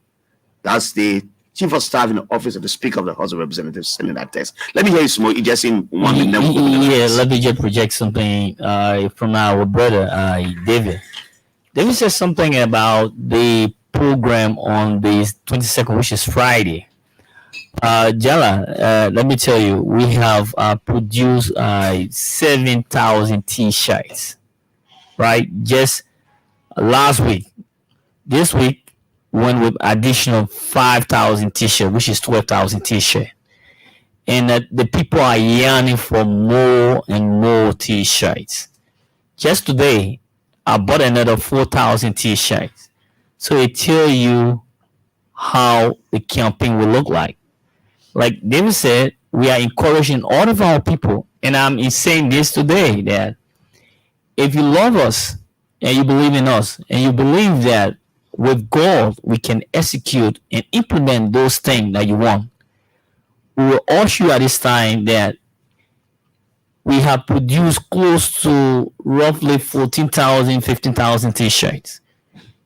That's the Chief of Staff in the Office of the Speaker of the House of Representatives sending that text. Let me hear you small. You just in 1 minute. Yeah, let me just project something from our brother, David. David says something about the program on the 22nd, which is Friday. Jallah, let me tell you, we have produced 7,000 T-shirts, right? Just last week. This week, went with additional 5,000 T-shirts, which is 12,000 T-shirts. And the people are yearning for more and more T-shirts. Just today, I bought another 4,000 T-shirts. So it tells you how the campaign will look like. Like David said, we are encouraging all of our people, and I'm saying this today, that if you love us and you believe in us and you believe that with God we can execute and implement those things that you want, we will assure you at this time that we have produced close to roughly 14,000, 15,000 T-shirts.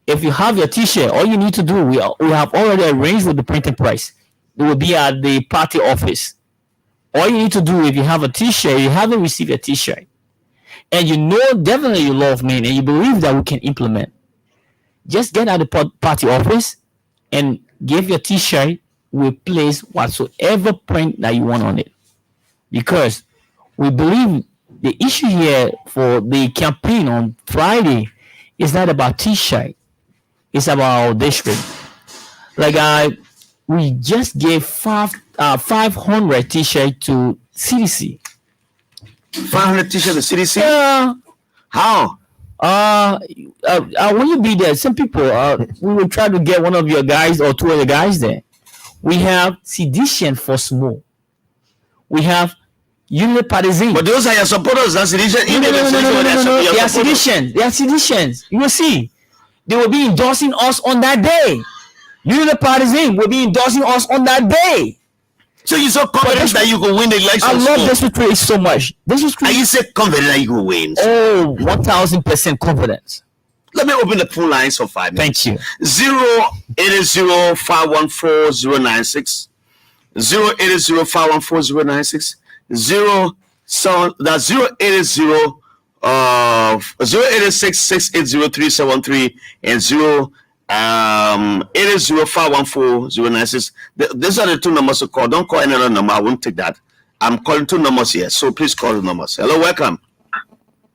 If you have your T-shirt, all you need to do, we have already arranged with the printing press. It will be at the party office. All you need to do, if you have a T-shirt, you haven't received a T-shirt, and you know definitely you love me and you believe that we can implement, just get at the party office and give your T-shirt. We'll place whatsoever print that you want on it, because we believe the issue here for the campaign on Friday is not about T-shirt. It's about our district. We just gave 500 T-shirts to CDC. 500 T-shirts to CDC? Yeah. How? When you be there, some people, we will try to get one of your guys or two of the guys there. We have Sedition for Small. We have Unity Partisan. But those are your supporters. That's Sedition. No. They are Seditions. They are Seditions. You will see. They will be endorsing us on that day. Unity Partisan will be endorsing us on that day. So you're so confident that you can win the election? I love District 3 so much. District 3. Are you so confident that you can win? Oh, 1,000% confidence. Let me open the phone lines for 5 minutes. Thank you. 080-514-096. 080-514-096. That's 086-680-373 and 080-514-096. These are the two numbers to call. Don't call any other number. I won't take that. I'm calling two numbers here, so please call the numbers. Hello, welcome.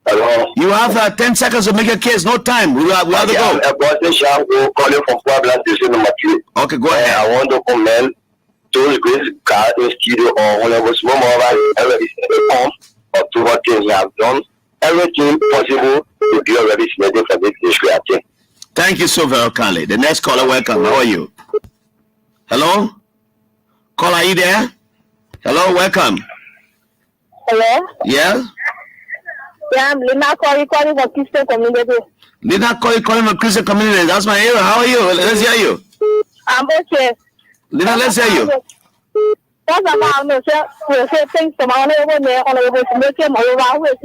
Hello. You have 10 seconds to make a case. No time. We have to go. I'm a person Shango calling from Puebla Station number 3. Okay, go ahead. I want to comment those great cars in studio or whenever small mobile everything or to what things you have done. Everything possible to be already submitted for this discretion. Thank you so very kindly. The next caller, welcome. How are you? Hello? Caller, are you there? Hello, welcome. Hello? Yeah? Yeah, I'm Lina calling for Christian community. Lina calling from Christian community. That's my area. How are you? Let's hear you. I'm okay. Lina, let's hear you. First of all, I'm going to say thanks to my honorable to make him over who is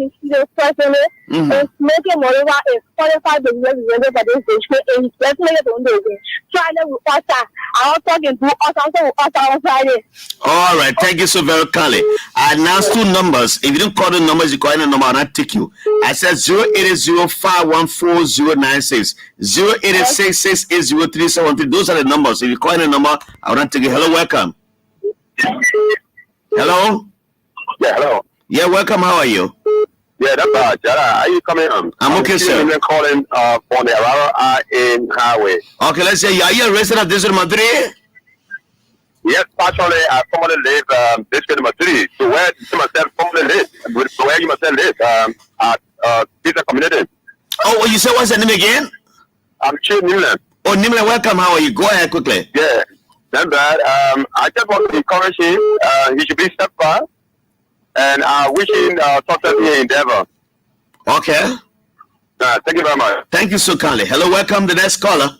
personally. And make him over is 45 years for this district and he's personally doing this. Trying to watch that. I was talking to us on Friday. All right. Thank you so very kindly. I announced 2 numbers. If you don't call the numbers, you call any number, I'll not take you. I said 080-514-096. 086-680-3713. Those are the numbers. If you call any number, I will not take you. Hello, welcome. Hello? Yeah, hello. Yeah, welcome. How are you? Yeah, that's Jallah. Are you coming on? I'm okay, sir. I'm calling on the Arara in highway. Okay, let's say, are you a resident of district number 3? Yes, actually, I formerly live district number 3. So where you myself formerly live? Where you myself live? At Peter community. Oh, you said what's your name again? I'm Chief Nimlan. Oh, Nimla, welcome. How are you? Go ahead quickly. Yeah, not bad. I just want to encourage him. He should be steadfast. And I wish him success in his endeavor. Okay. Thank you very much. Thank you so kindly. Hello, welcome. The next caller.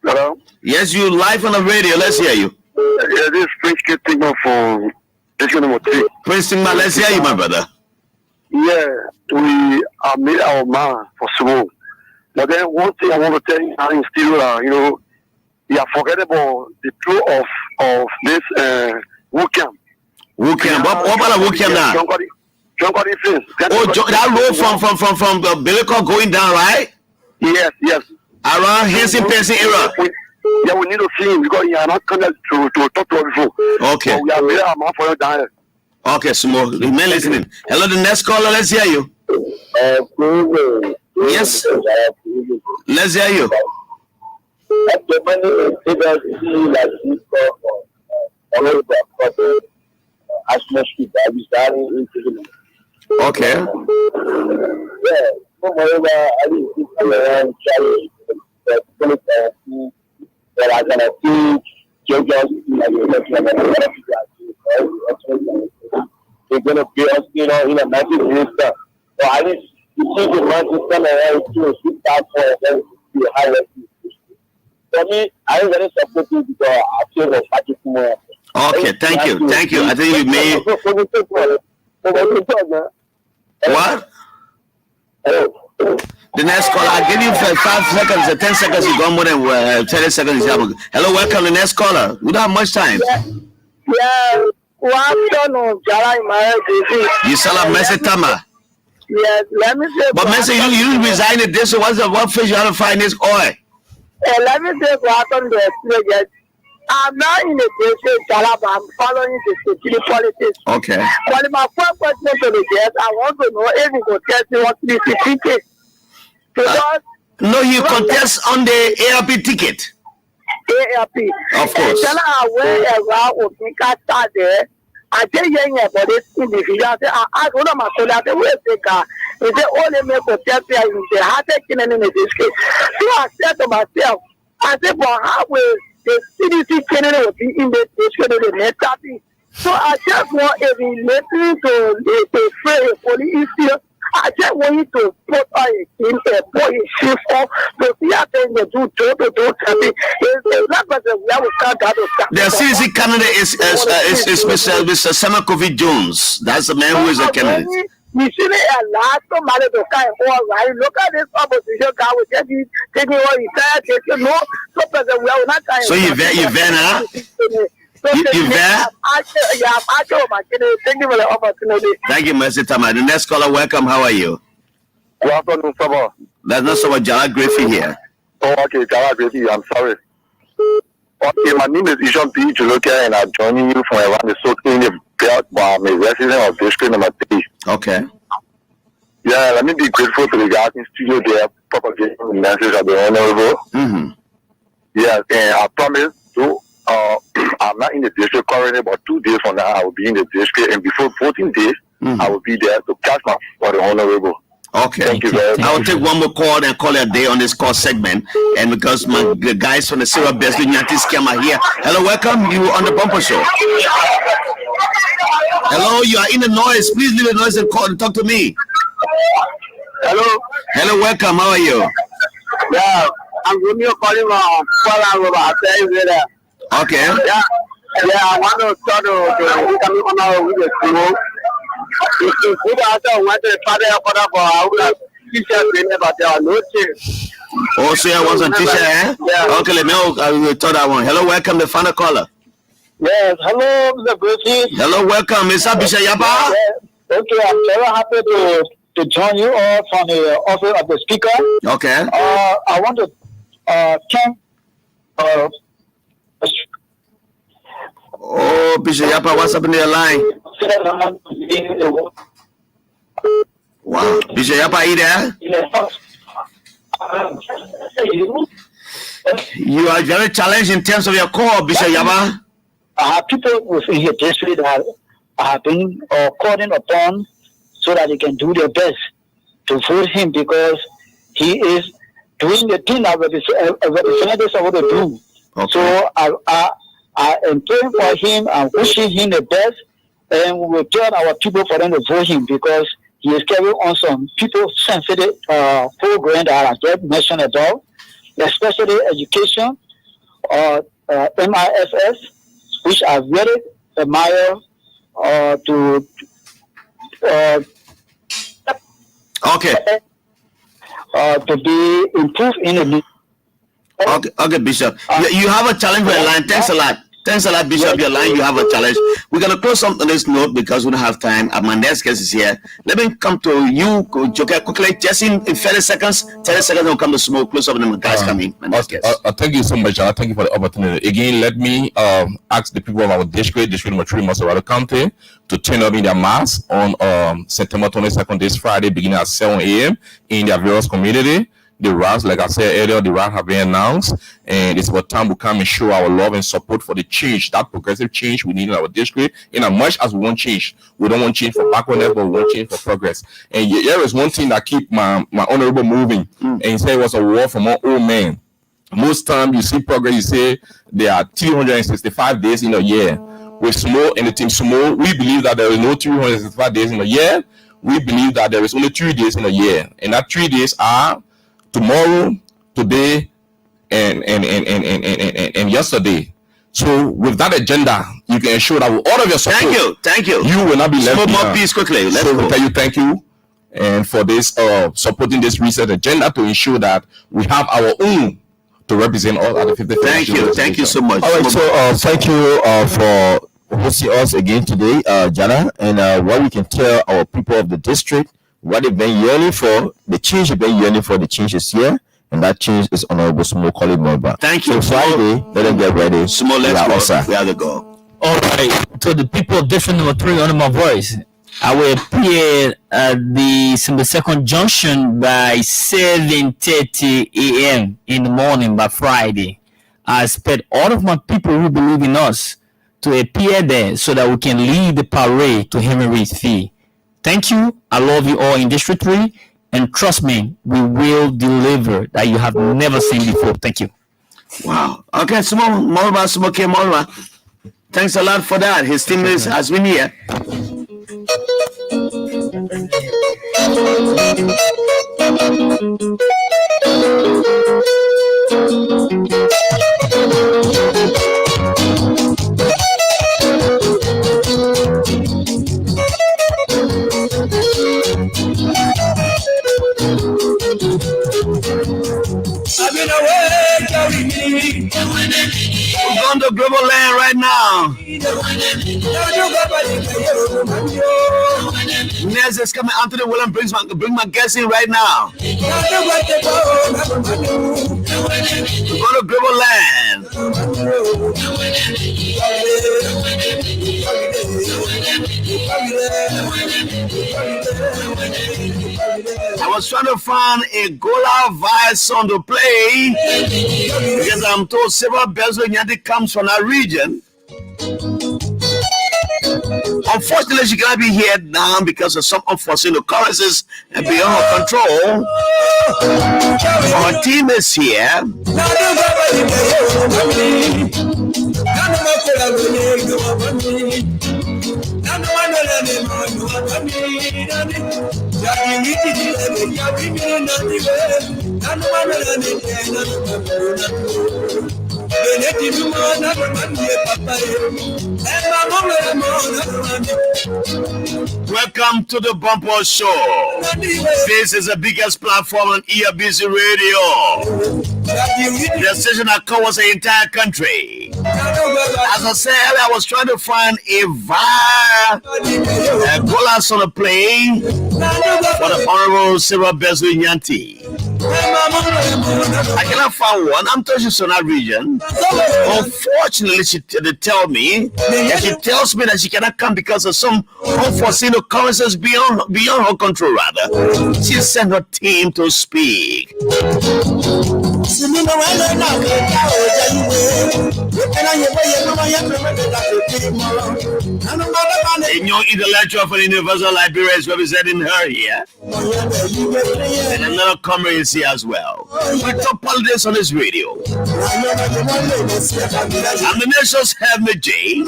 Hello? Yes, you live on the radio. Let's hear you. Yeah, this is Prince Kitima for district number 3. Prince Tingman, let's hear you, my brother. Yeah, we are made our mind for school. But then one thing I want to tell you, I'm still, we are forgetting about the truth of this Wookam. Wookam. What about Wookam now? John Cody Flint. Oh, that road from the Billico going down, right? Yes. Around Henson Penson area. Yeah, we need to see him because he are not coming to talk to us before. Okay. So we are made our mind for you down here. Okay, Sumo. Remain listening. Hello, the next caller. Let's hear you. Yes. Let's hear you. Okay. They're going to pay us, in a massive minister. So I need to see the man to come around to start for them to be high level. For me, I'm very supportive because I feel the fighting more. Okay, thank you. Thank you. I think you made. What? The next call, I'll give you 5 seconds, 10 seconds, you go more than 30 seconds. Hello, welcome, the next caller. We don't have much time. Yeah. You sell a message, Tama. Yes, let me say. But Messi, you resigned it this, so what fish you have to find this oil? Let me say what happened there. I'm not in the district, Jallah, but I'm following the security politics. Okay. But my first question to the guest, I want to know if you could test me what the ticket. Because no, you contest on the ARP ticket. ARP. Of course. Jallah, wherever we can start there. I tell you about this individual. I don't know my son. I say, where's the car? He said, only make a test here in the heart in the district. So I said to myself, I said, but how will the CDC candidate be in the district of the next happy? So I just want a relating to the free police here. I just want you to put a boy shift off to see how things do something. The CDC candidate is Mr. Samakovi Jones. That's the man who is a candidate. You see a lot of money to come on, right? Look at this opposition guy with taking all his time, no, so we are not kind. So you there, huh? You there? Thank you for the opportunity. Thank you, Mr. Tama. The next caller, welcome. How are you? Welcome, Mustafa. That's not so much Jallah Grayfield here. Oh, okay, Jallah Grayfield. I'm sorry. Okay, my name is Ishon P. Jolokia, and I'm joining you from around the South Indian belt. I'm a resident of district number 3. Okay. Yeah, let me be grateful to the guys in studio there, propagating the message of the honorable. Mm-hmm. Yes, and I promise to. I'm not in the district currently, but 2 days from now I will be in the district, and before 14 days I will be there to catch my for the honorable. Okay. Thank you very much. I will take one more call and call it a day on this call segment. And because the guys from the Sarah Besley Nyanti scam are here. Hello, welcome. You on the Bumper Show. Hello, you are in the noise. Please leave the noise and call and talk to me. Hello. Hello, welcome. How are you? Yeah, I'm Romeo calling from Kuala Lumpur. Okay. Yeah, I want to start to come on with the school. Oh, so I was on teacher, eh? Yeah. Okay, let me I will tell that one. Hello, welcome, the final caller. Yes, hello, Mr. Brucey. Hello, welcome, Mr. Bishop Yapa. Okay, I'm very happy to join you all from the office of the speaker. Okay. I want to thank Oh, Bishop Yapa, what's up in your line? Wow. Bishop Yapa, are you there? You are very challenged in terms of your call, Bishop Yapa. People within your district that have been calling upon so that they can do their best to vote him because he is doing the thing that representatives are going to do. Okay. So I am praying for him and wishing him the best, and we will tell our people for them to vote him because he is carrying on some people-sensitive program that I just mentioned about, especially education, MISS, which I really admire Okay. to be improved in the. Okay, Bishop. You have a challenge with a line. Thanks a lot. Thanks a lot, Bishop. Your line, you have a challenge. We're going to close on this note because we don't have time. My next guest is here. Let me come to you, Joker, quickly. Just in 30 seconds. 30 seconds, we'll come to smoke. Close up and the guys coming. Thank you so much. Thank you for the opportunity. Again, let me ask the people of our district number 3, Maserati County, to turn up in their mass on September 22nd, this Friday, beginning at 7 a.m. in their various community. The routes, like I said earlier, the routes have been announced, and it's about time we come and show our love and support for the change, that progressive change we need in our district. In as much as we want change, we don't want change for backwardness, but we want change for progress. And here is one thing that keep my honorable moving, and he said it was a war from an old man. Most time you see progress, you say there are 365 days in a year. With Smo and the team Smo, we believe that there is no 365 days in a year. We believe that there is only 3 days in a year, and that 3 days are tomorrow, today, and yesterday. So with that agenda, you can ensure that with all of your support, thank you, you will not be left behind. More peace quickly. Let's so go. we tell you thank you, and for this supporting this research agenda to ensure that we have our own to represent all other 50. Thank you so much. All right, so thank you for hosting us again today, Jallah, and what we can tell our people of the district. What they've been yearning for, the change they've been yearning for, the change is here, and that change is Honorable Sumo Koli Moba. Thank you. So Friday, let them get ready. Sumo, let's go. We have to go. All right. So the people of district number 3 under my voice, I will appear at the 2nd junction by 7:30 a.m. in the morning by Friday. I expect all of my people who believe in us to appear there so that we can lead the parade to Henry's Fee. Thank you. I love you all in District 3. And trust me, we will deliver that you have never seen before. Thank you. Wow. Okay, Sumo K. Morba. Thanks a lot for that. His team has been here. We're on the global land right now. Nez is coming. Anthony William bring my guest in right now. We're on the global land. was trying to find a Gola Vice song to play because I'm told several Bezo Nyanti comes from our region. Unfortunately, she cannot be here now because of some unforeseen occurrences and beyond her control. Our team is here. Welcome to the Bumper Show. This is the biggest platform on ERBC Radio. The station that covers the entire country. As I said, I was trying to find a Gola song to play for the Honorable Sarah Bezo Nyanti. I cannot find one. I'm touching Sona region. Unfortunately, they tell me, and she tells me that she cannot come because of some unforeseen occurrences beyond her control. Rather, she sent her team to speak. A new intellectual for the Universal Library is representing her here, and another comer is here as well. We talk politics on this radio. I'm the nation's Heavenly J.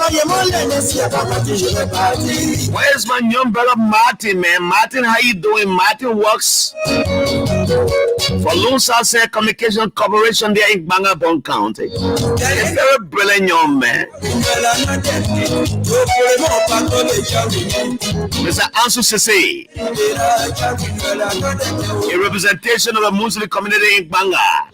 Where's my young brother Martin, man? Martin, how you doing? Martin works for Lone South Communication Corporation there in Bangabon County. He's a very brilliant young man. Mr. Ansu Sese, a representation of the Muslim community in Banga.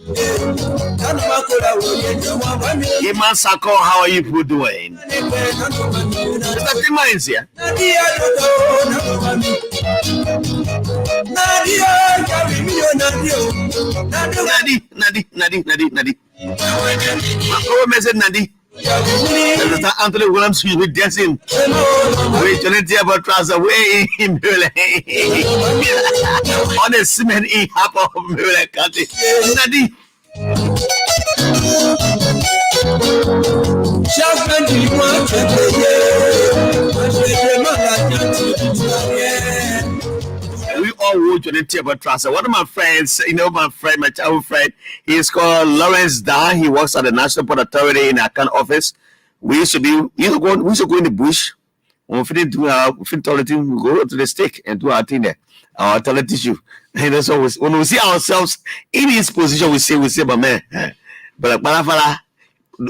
Iman Sako, how are you people doing? Mr. Tima is here. Nadi. Makoro message Nadi. Mr. Anthony Williams will be dancing with Jonathan about trouser way in Mule on the cement in half of Mule County. Nadi. We all watch on the table trust. One of my friends, my childhood friend, he's called Lawrence Dan. He works at the National Port Authority in our office. We used to go in the bush. When we do our toilet, we go to the stake and do our thing there, our toilet tissue. And that's always when we see ourselves in his position, we say, but man, but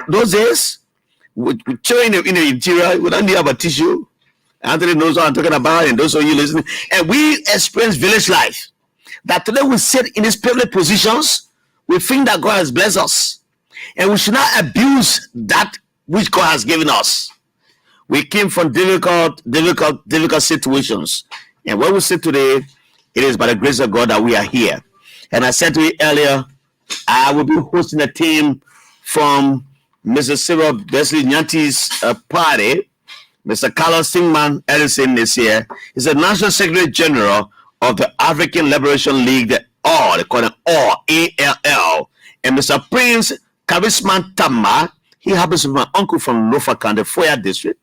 those days, we chill in the interior, we don't need a tissue. Anthony knows what I'm talking about, and those of you listening. And we experience village life. That today we sit in these privileged positions, we think that God has blessed us. And we should not abuse that which God has given us. We came from difficult situations. And when we sit today, it is by the grace of God that we are here. And I said to you earlier, I will be hosting a team from Mr. Sarah Bezo Nyanti's party. Mr. Carlos Singman Ellison is here. He's the National Secretary General of the African Liberation League, they call it ALL. And Mr. Prince Karisman Tama, he happens to be my uncle from Lofa County, Foya District.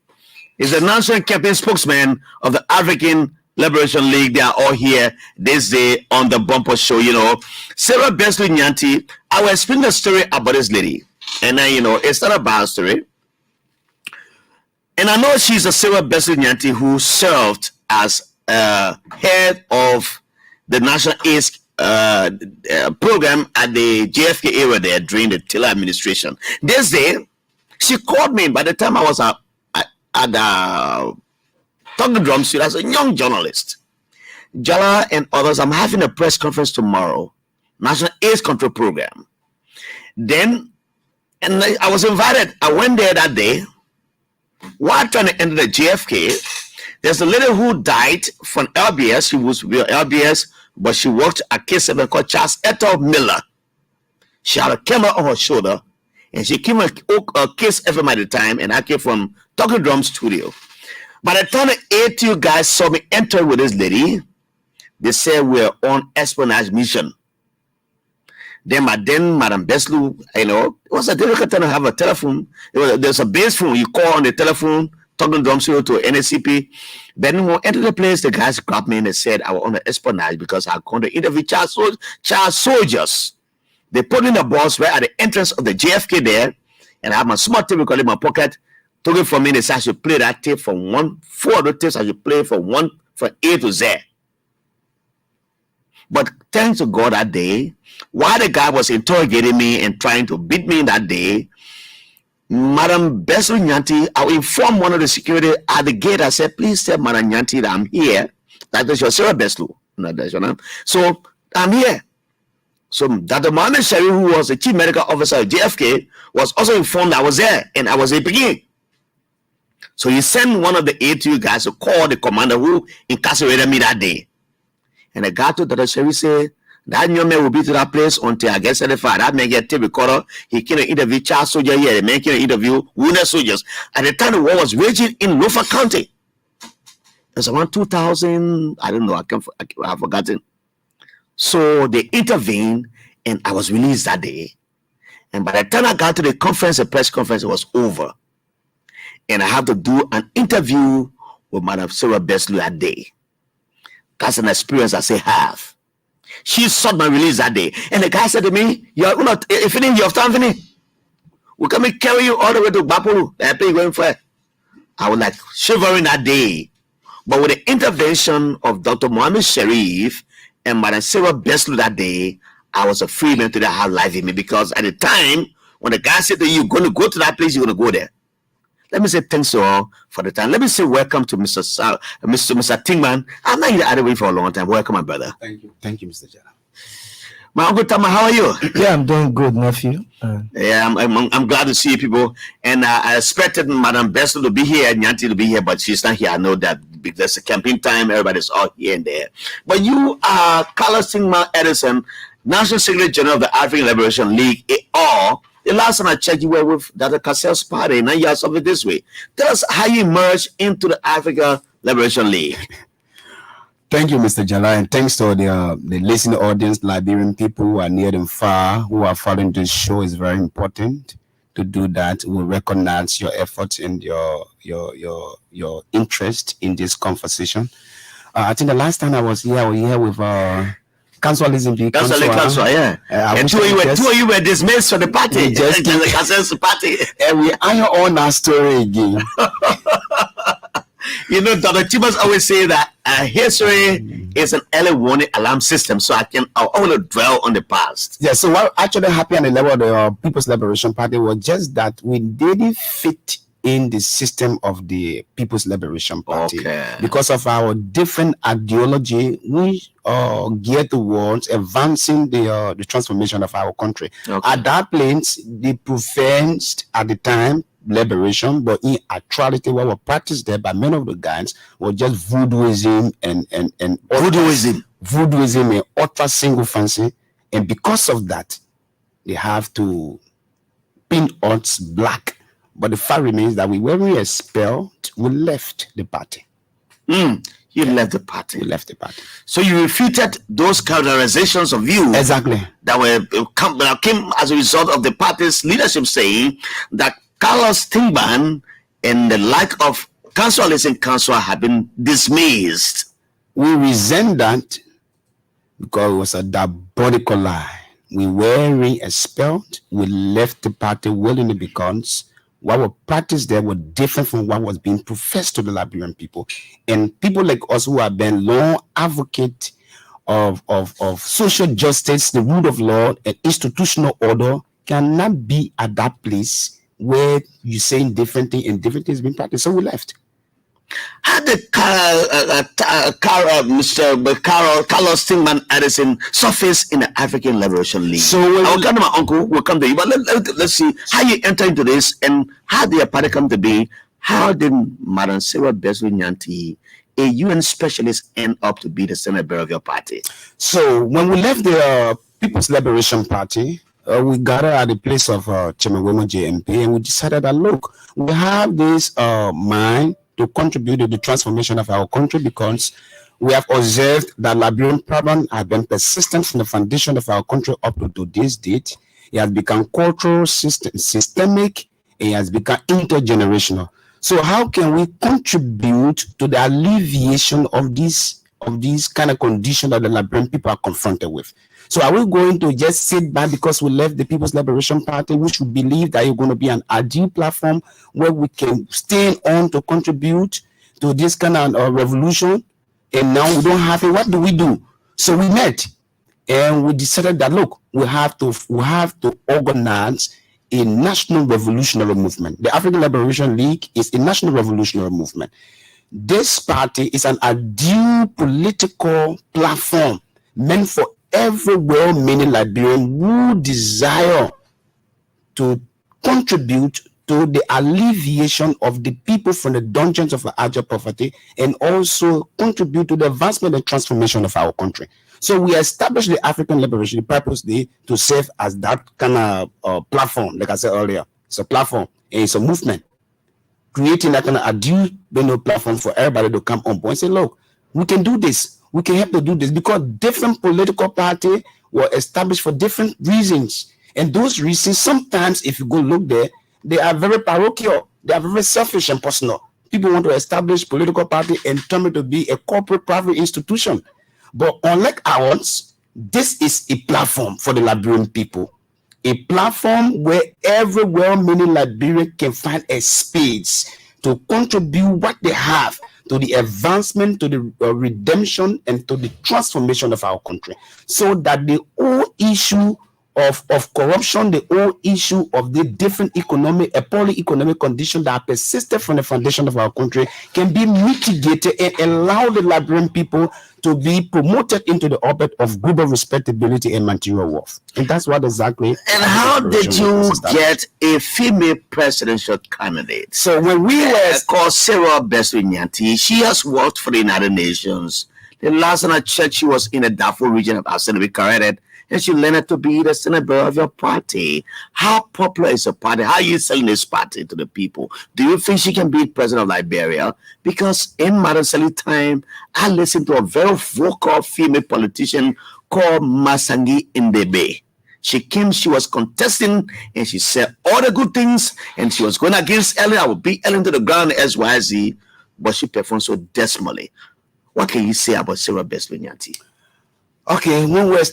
He's the national campaign spokesman of the African Liberation League. They are all here this day on the Bumper Show. Sarah Bezo Nyanti, I will explain the story about this lady. And it's not a bad story. And I know she's a Sarah Bezo Nyanti who served as head of the National AIDS program at the JFK area there during the Taylor administration. This day, she called me by the time I was at the Talking Drums as a young journalist. Jallah and others, I'm having a press conference tomorrow, National AIDS Control Program. Then, and I was invited. I went there that day. While trying to enter the JFK, there's a lady who died from LBS. She was with LBS, but she worked at a case center called Charles Ethel Miller. She had a camera on her shoulder, and she came a case FM at the time, and I came from Talking Drum Studio. By the time the ATU guys saw me enter with this lady, They said we're on espionage mission. Then Madam Beslu, it was a difficult time to have a telephone. There's a base phone. You call on the telephone, talking to NSCP. Then when we entered the place, the guys grabbed me and they said I was on the espionage because I going to interview child soldiers. They put in the bus right at the entrance of the JFK there, and I have my smart tape in my pocket. Took it from me. They said I should play that tape from 4 other tapes I should play from A to Z. But thanks to God that day, while the guy was interrogating me and trying to beat me that day, Madam Beslu Nyanti, I informed one of the security at the gate. I said, please tell Madam Nyanti that I'm here. That is your Sarah Beslu. So I'm here. So Dr. Mohammed Sharif, who was the chief medical officer of JFK, was also informed I was there and I was a beginning. So he sent one of the ATU guys to call the commander who incarcerated me that day. And the guy told Dr. Sharif said, that young man will be to that place until I get certified. That man get tape recorder. He can't interview child soldier here. The man can't interview wounded soldiers. At the time the war was raging in Lofa County. It was around 2000. I don't know. I've forgotten. So they intervened and I was released that day. And by the time I got to the conference, the press conference, it was over. And I have to do an interview with Madam Sarah Beslu that day. That's an experience I say have. She sought my release that day. And the guy said to me, you have time, we come and carry you all the way to Bapuru. That's where you're going for. I was like shivering that day. But with the intervention of Dr. Mohammed Sharif and Madam Sarah Beslu that day, I was a free man to have life in me. Because at the time, when the guy said that you're going to go to that place, you're going to go there. Let me say thanks to all for the time. Let me say welcome to Mr. Tingman. I'm not in the other way for a long time. Welcome, my brother. Thank you. Thank you, Mr. Jallah. My Uncle Tama, how are you? Yeah, I'm doing good, nephew. Yeah, I'm glad to see you people. And I expected Madam Beslu to be here and Nyanti to be here, but she's not here. I know that because it's a campaign time, everybody's all here and there. But you are Carlos Tingman Edison, National Secretary General of the African Liberation League, the last time I checked, you were with Dr. Cassell's party, and now you have something this way. Tell us how you emerged into the Africa Liberation League. Thank you, Mr. Jallah, and thanks to the listening audience, Liberian people who are near and far, who are following this show. Is very important to do that. We recognize your efforts and your interest in this conversation. I think the last time I was here with Council, yeah. And two of you were dismissed from the party. Just the party. And we are on our story again. Dr. Chibas always say that history is an early warning alarm system. So I want to dwell on the past. Yeah, so what actually happened at the level of the People's Liberation Party was just that we didn't fit in the system of the People's Liberation Party because of our different ideology. We are geared towards advancing the transformation of our country. At that place, they professed at the time liberation, but in actuality, what was practiced there by many of the guys was just voodooism and voodooism and ultra single fancy, and because of that, they have to pin us black. But the fact remains that when we were expelled, we left the party. You left the party. We left the party. So you refuted those characterizations of you exactly that came as a result of the party's leadership saying that Carlos Tingman and the like of councillors in council have been dismissed. We resent that because it was a diabolical lie. We were expelled. We left the party willingly because what was practiced there was different from what was being professed to the Liberian people. And people like us who have been long advocates of social justice, the rule of law, and institutional order cannot be at that place where you're saying different things and different things being practiced. So we left. How did Carlos Tingman Edison surface in the African Liberation League? So I'll come to my uncle. We'll come to you. But let's see how you enter into this and how did your party come to be. How did Madam Sarah Beslu Nyanti, a UN specialist, end up to be the Senate bearer of your party? So when we left the People's Liberation Party, we gathered at the place of Chairman Wemo JMP, and we decided that, look, we have this mind to contribute to the transformation of our country because We have observed that Liberian problem has been persistent from the foundation of our country up to today's date. It has become cultural, systemic, and it has become intergenerational. So how can we contribute to the alleviation of these kind of conditions that the Liberian people are confronted with? So are we going to just sit back because we left the People's Liberation Party, which we believe that is going to be an ideal platform where we can stay on to contribute to this kind of revolution? And now we don't have it. What do? So we met and we decided that, look, we have to organize a national revolutionary movement. The African Liberation League is a national revolutionary movement. This party is an ideal political platform meant for every well-meaning Liberian who desire to contribute to the alleviation of the people from the dungeons of abject poverty and also contribute to the advancement and transformation of our country. So we established the African Liberation purposely to serve as that kind of platform. Like I said earlier, it's a platform and it's a movement, creating that kind of ideal platform for everybody to come on board and say, look, we can do this. We can help to do this, because different political parties were established for different reasons. And those reasons, sometimes if you go look there, they are very parochial. They are very selfish and personal. People want to establish political party and turn it to be a corporate private institution. But unlike ours, this is a platform for the Liberian people. A platform where every well-meaning Liberian can find a space to contribute what they have to the advancement, to the redemption, and to the transformation of our country. So that the whole issue of corruption, the whole issue of the different poorly economic conditions that persisted from the foundation of our country can be mitigated and allow the Liberian people to be promoted into the orbit of global respectability and material wealth. And that's what exactly. And how did you get a female presidential candidate? So when we were called Sarah Beswinyanti, she has worked for the United Nations. The last time I checked, she was in the Darfur region of Assini, corrected, and she learned to be the senator of your party. How popular is your party? How are you selling this party to the people? Do you think she can be president of Liberia? Because in Madam Sally time, I listened to a very vocal female politician called Masangi Indebe. She came, she was contesting, and she said all the good things, and she was going against Ellen. I would beat Ellen to the ground, SYZ, but she performed so dismally. What can you say about Sarah Beswinyanti? Okay,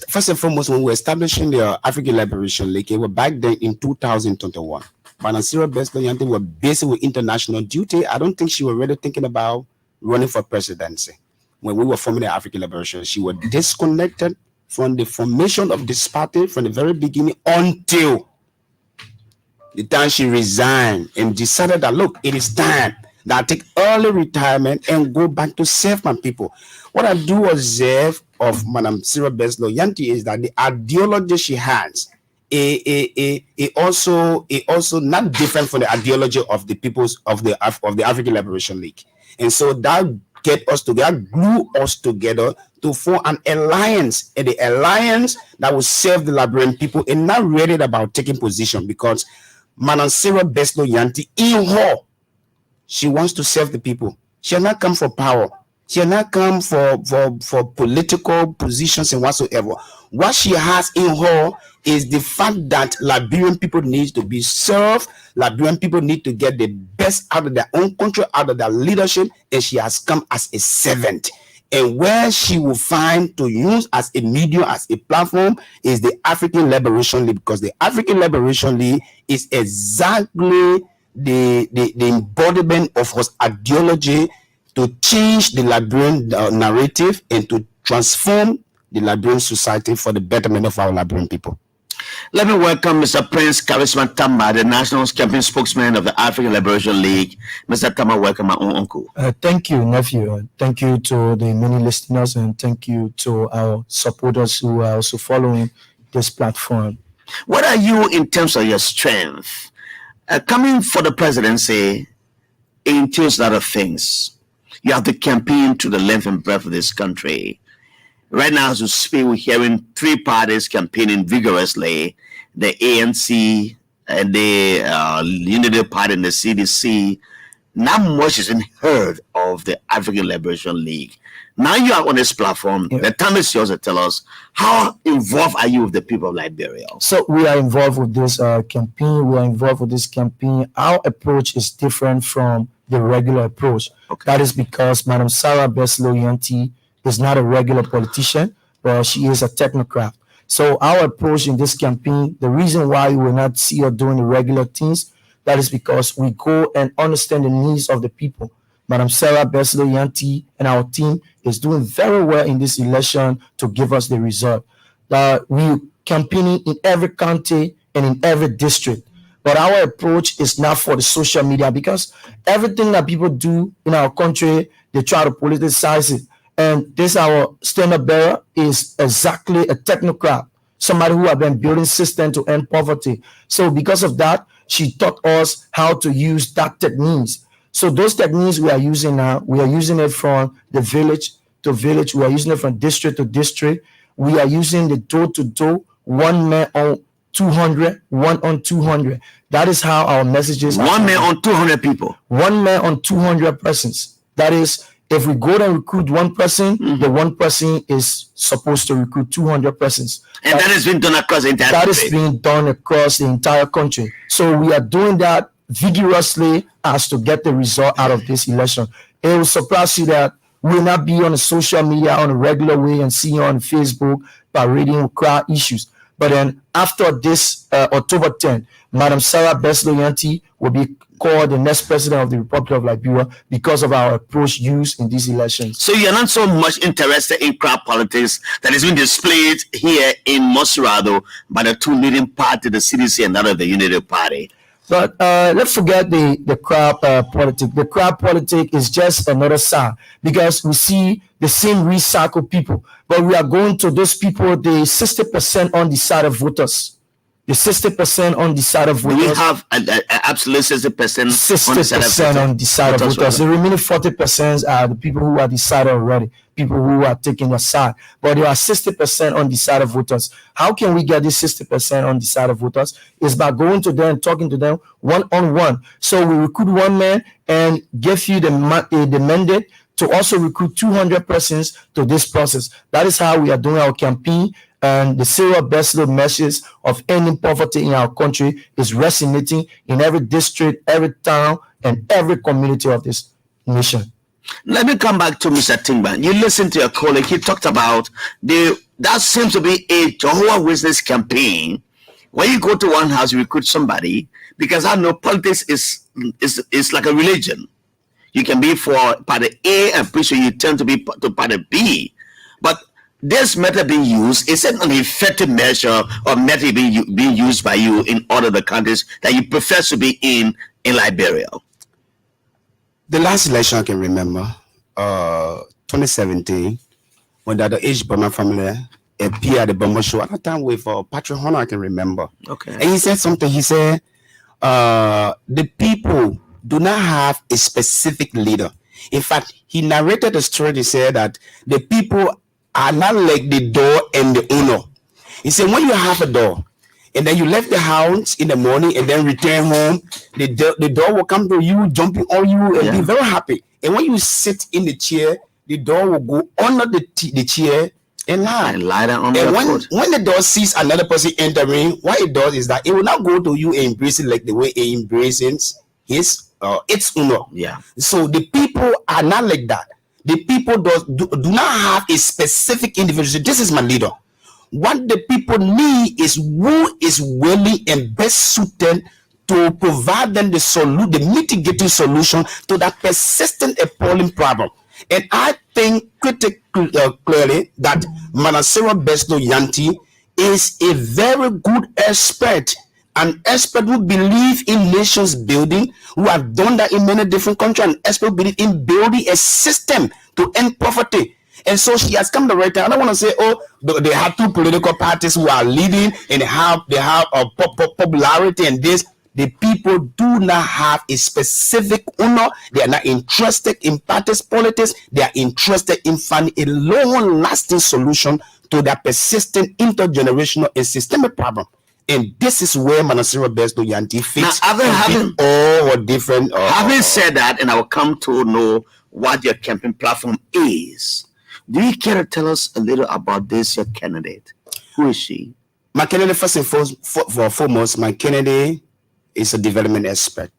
first and foremost, when we were establishing the African Liberation League, it was back then in 2021. But Sarah Beswinyanti was busy with international duty. I don't think she was really thinking about running for presidency. When we were forming the African Liberation, she was disconnected from the formation of this party from the very beginning until the time she resigned and decided that, look, it is time that I take early retirement and go back to serve my people. What I do observe of Madam Sarah Beswinyanti is that the ideology she has it also not different from the ideology of the peoples of the African Liberation League. And so that get us together, glue us together to form an alliance, and the alliance that will serve the Liberian people, and not really about taking position, because Madam Sarah Beswinyanti, in her, she wants to serve the people. She has not come for power. She has not come for political positions and whatsoever. What she has in her is the fact that Liberian people need to be served. Liberian people need to get the best out of their own country, out of their leadership, and she has come as a servant. And where she will find to use as a medium, as a platform, is the African Liberation League, because the African Liberation League is exactly the embodiment of her ideology to change the Liberian narrative and to transform the Liberian society for the betterment of our Liberian people. Let me welcome Mr. Prince Charisma Tamba, the national campaign spokesman of the African Liberation League. Mr. Tamba, welcome my own uncle. Thank you, nephew. Thank you to the many listeners, and thank you to our supporters who are also following this platform. What are you in terms of your strength? Coming for the presidency entails a lot of things. You have to campaign to the length and breadth of this country. Right now, as we speak, we're hearing three parties campaigning vigorously: the ANC, and the Unity Party, and the CDC. Not much is heard of the African Liberation League. Now you are on this platform. Yeah. The time is yours to tell us, how involved are you with the people of Liberia? So we are involved with this campaign. We are involved with this campaign. Our approach is different from the regular approach. Okay. That is because Madam Sarah Beslow Yanti is not a regular politician, but she is a technocrat. So our approach in this campaign, the reason why you will not see her doing the regular things, that is because we go and understand the needs of the people. Madam Sarah Beslow Yanti and our team is doing very well in this election to give us the result. We campaigning in every county and in every district. But our approach is not for the social media, because everything that people do in our country, they try to politicize it. And this our standard bearer is exactly a technocrat, somebody who have been building system to end poverty. So because of that, she taught us how to use that techniques. So those techniques we are using now, we are using it from the village to village. We are using it from district to district. We are using the door to door, one man on 200, one on 200. That is how our messages are. One man on 200 people. One man on 200 persons. That is, if we go and recruit one person, the one person is supposed to recruit 200 persons. And that has been done across the entire That country. is being done across the entire country. So we are doing that vigorously as to get the result out of this election. It will surprise you that we will not be on the social media on a regular way and see you on Facebook by reading crowd issues. But then after this October 10th, Madam Sarah Beslow Yanti will be called the next president of the Republic of Liberia because of our approach used in these elections. So you're not so much interested in crowd politics that is being displayed here in Mosrado by the two leading parties, the CDC and that of the Unity Party. But let's forget the crowd politic. The crowd politic is just another side, because we see the same recycled people, but we are going to those people, the 60% undecided voters. The 60% undecided voters. We have absolute 60% 60% undecided voters. The remaining 40% are the people who are decided already, people who are taking their side. But there are 60% undecided voters. How can we get these 60% undecided voters? Is by going to them and talking to them one-on-one. So we recruit one man and give you the mandate to also recruit 200 persons to this process. That is how we are doing our campaign. And the Sarah Beslow message of ending poverty in our country is resonating in every district, every town, and every community of this nation. Let me come back to Mr. Tingban. You listened to your colleague. He talked about that seems to be a Jehovah's Witness campaign. When you go to one house, you recruit somebody, because I know politics is like a religion. You can be for party A and pretty sure you tend to be to party B. But this method being used is an effective measure or method being used by you in all of the countries that you profess to be in Liberia. The last election I can remember, 2017, when the H. Burma family appeared at the Burma show at that time with Patrick Honor, I can remember. Okay. And he said something. He said, the people do not have a specific leader. In fact, he narrated the story. He said that the people are not like the door and the owner. He said, when you have a door and then you left the house in the morning and then return home, the door will come to you, jumping on you, and be very happy. And when you sit in the chair, the door will go under the chair and lie down on the foot. When the door sees another person entering, what it does is that it will not go to you and embrace it like the way it embraces its owner. Yeah. So the people are not like that. The people do not have a specific individual. This is my leader. What the people need is who is willing and best suited to provide them the mitigating solution to that persistent, appalling problem. And I think clearly that Madam Sarah Beslow Yanti is a very good expert. An expert who believe in nations building, who have done that in many different countries, an expert who believe in building a system to end poverty. And so she has come the right time. I don't want to say, they have two political parties who are leading and they have popularity and this. The people do not have a specific owner. They are not interested in party politics. They are interested in finding a long-lasting solution to that persistent intergenerational and systemic problem. And this is where Madam Sarah Beslow Yanti fits. Now, having all different. Having said that, and I will come to know what your campaign platform is. Do you care to tell us a little about this, your candidate? Who is she? My candidate, first and foremost, my candidate is a development expert.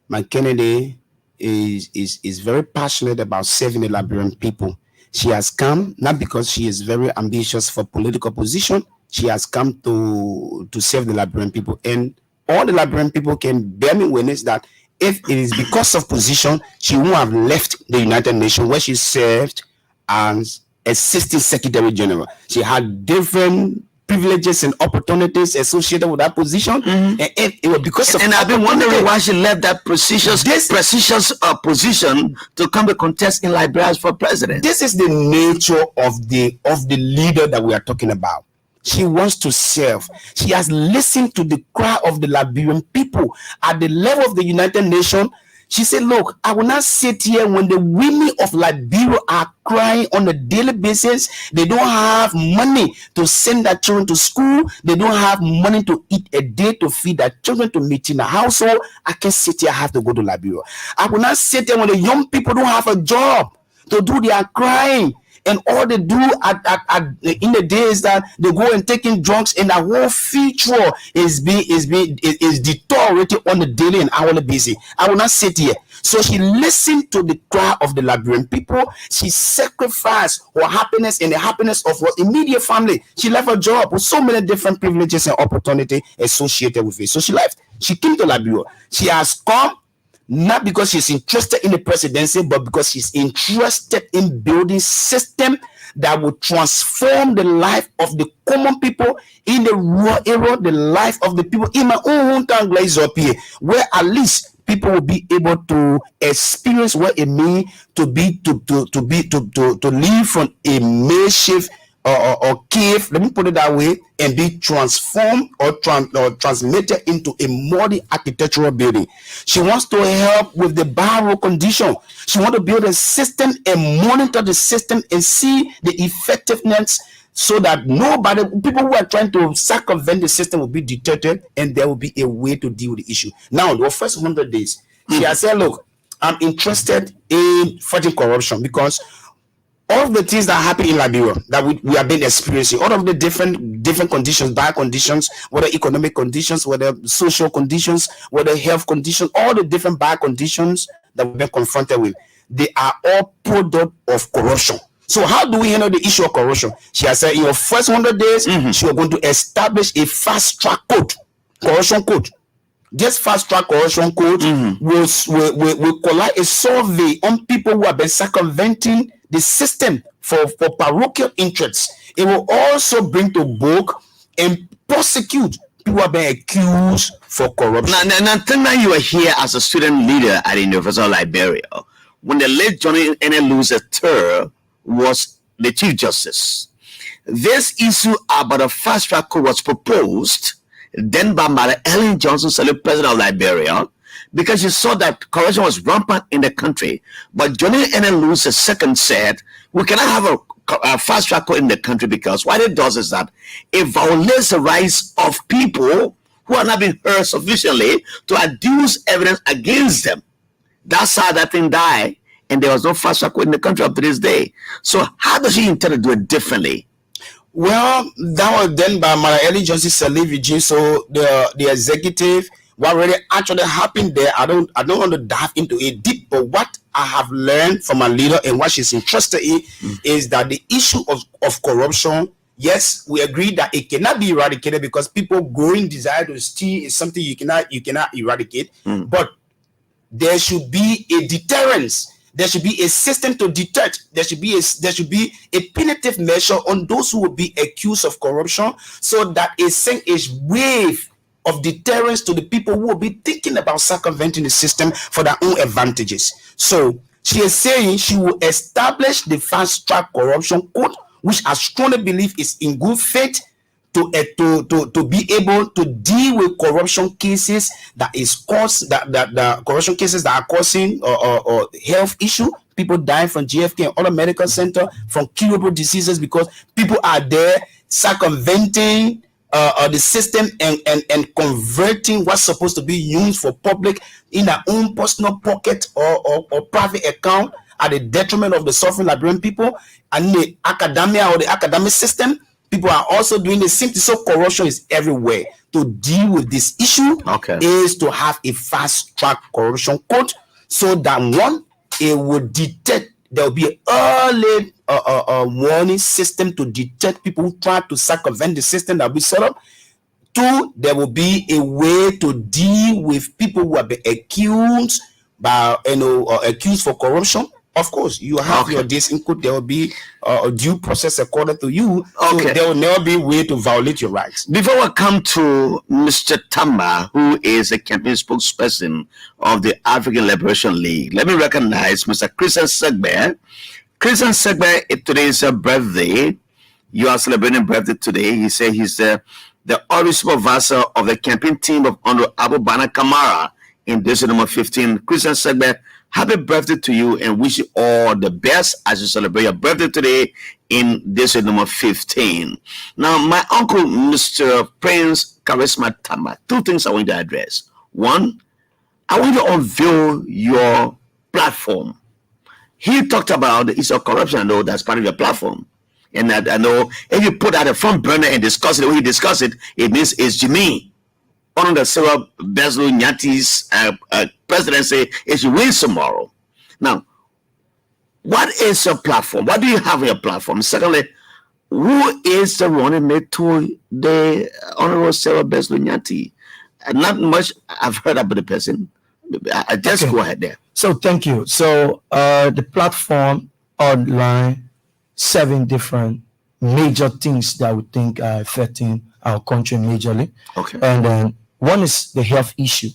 My candidate is very passionate about serving the Liberian people. She has come not because she is very ambitious for political position. She has come to serve the Liberian people, and all the Liberian people can bear me witness that if it is because of position, she won't have left the United Nations where she served as Assistant Secretary General. She had different privileges and opportunities associated with that position, and it was because of. And I've been wondering why she left that prestigious position to come to contest in Liberia for president. This is the nature of the leader that we are talking about. She wants to serve. She has listened to the cry of the Liberian people at the level of the United Nations. She said, look, I will not sit here when the women of Liberia are crying on a daily basis. They don't have money to send their children to school. They don't have money to eat a day to feed their children, to meet in a household. I can't sit here. I have to go to Liberia. I will not sit here when the young people don't have a job to do their crying. And all they do in the day is that they go and taking drugs, and the whole future is deteriorating on the daily and hourly basis. I will not sit here. So she listened to the cry of the Liberian people. She sacrificed her happiness and the happiness of her immediate family. She left her job with so many different privileges and opportunity associated with it. So she left. She came to Liberia. She has come not because she's interested in the presidency, but because she's interested in building system that will transform the life of the common people in the rural area, the life of the people in my own hometown, up here, where at least people will be able to experience what it means to live from a makeshift or cave, let me put it that way, and be transformed or transmitted into a modern architectural building. She wants to help with the barrow condition. She wants to build a system and monitor the system and see the effectiveness, so that people who are trying to circumvent the system will be detected, and there will be a way to deal with the issue. Now, the first 100 days, she has said, look, I'm interested in fighting corruption, because all of the things that happen in Liberia that we have been experiencing, all of the different conditions, bad conditions, whether economic conditions, whether social conditions, whether health conditions, all the different bad conditions that we've been confronted with, they are all product of corruption. So how do we handle the issue of corruption? She has said in your first 100 days, she is going to establish a fast-track corruption code. This fast-track corruption code will collect a survey on people who have been circumventing the system for parochial interests. It will also bring to book and prosecute people who have been accused for corruption. Now you were here as a student leader at the University of Liberia when the late Johnny Enelu's term was the Chief Justice. This issue about a fast-track code was proposed then by Madam Ellen Johnson, President of Liberia, because she saw that corruption was rampant in the country. But Johnny Enelu's II said, we cannot have a fast track code in the country, because what it does is that it violates the rights of people who are not being heard sufficiently to adduce evidence against them. That's how that thing died, and there was no fast track code in the country up to this day. So how does she intend to do it differently? Well, that was done by Madam Ellen Johnson regime. So the executive, what really actually happened there, I don't want to dive into it deep, but what I have learned from my leader and what she's interested in is that the issue of corruption, yes, we agree that it cannot be eradicated, because people growing desire to steal is something you cannot eradicate, but there should be a deterrence. There should be a system to detect. There should be a punitive measure on those who will be accused of corruption, so that a wave of deterrence to the people who will be thinking about circumventing the system for their own advantages. So she is saying she will establish the fast-track corruption code, which I strongly believe is in good faith to be able to deal with corruption cases that corruption cases that are causing or health issue, people dying from GFK and other medical center from curable diseases, because people are there circumventing the system and converting what's supposed to be used for public in their own personal pocket or private account at the detriment of the suffering Liberian people. And the academia or the academic system, people are also doing the same thing. So corruption is everywhere. To deal with this issue is to have a fast track corruption code, so that one, it will detect. There will be an early warning system to detect people who try to circumvent the system that we set up. Two, there will be a way to deal with people who have been accused accused for corruption. Of course, you have your days input. There will be a due process according to you. So there will never be a way to violate your rights. Before we come to Mr. Tamba, who is a campaign spokesperson of the African Liberation League, let me recognize Mr. Christian Segbe. Christian Segbe, today is a birthday. You are celebrating birthday today. He said he's the honorary supervisor of the campaign team of Honorable Abu Bana Kamara in district number 15. Christian Segbe, happy birthday to you and wish you all the best as you celebrate your birthday today in district number 15. Now, my uncle, Mr. Prince Charisma Tamba, two things I want to address. One, I want to unveil your platform. He talked about the issue of corruption. I know that's part of your platform. And I know if you put out a front burner and discuss it the way you discuss it, it means it's Jimmy. On the Sarah Beslo Nyanti's presidency, if you win tomorrow. Now, what is your platform? What do you have on your platform? Secondly, who is the running mate to the Honorable Sarah Beslo Nyanti? Not much I've heard about the person. I just go ahead there. So thank you. So the platform outline 7 different major things that we think are affecting our country majorly. And then one is the health issue.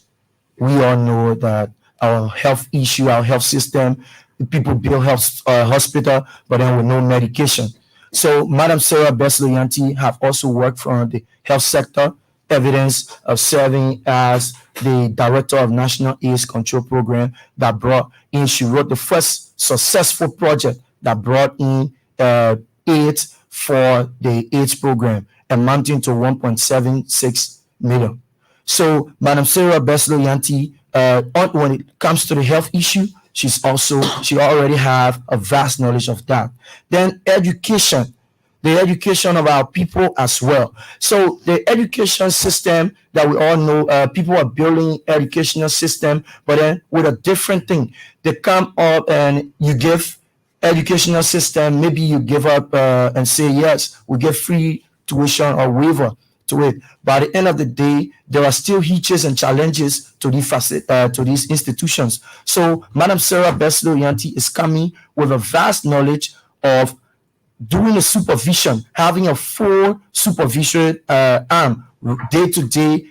We all know that our health issue, our health system, people build health hospital, but then with no medication. So Madam Sarah Beslo Nyanti have also worked from the health sector, evidence of serving as the director of National AIDS Control Program that brought in, she wrote the first successful project that brought in AIDS for the AIDS program, amounting to 1.76 million. So Madam Sarah Beslo Nyanti, when it comes to the health issue, she already have a vast knowledge of that. Then education, the education of our people as well. So the education system that we all know, people are building educational system, but then with a different thing. They come up and you give educational system, maybe you give up and say, yes, we give free tuition or waiver to it. By the end of the day, there are still hitches and challenges to these institutions. So Madam Sarah Beslo Nyanti is coming with a vast knowledge of doing a supervision, having a full supervision arm, day-to-day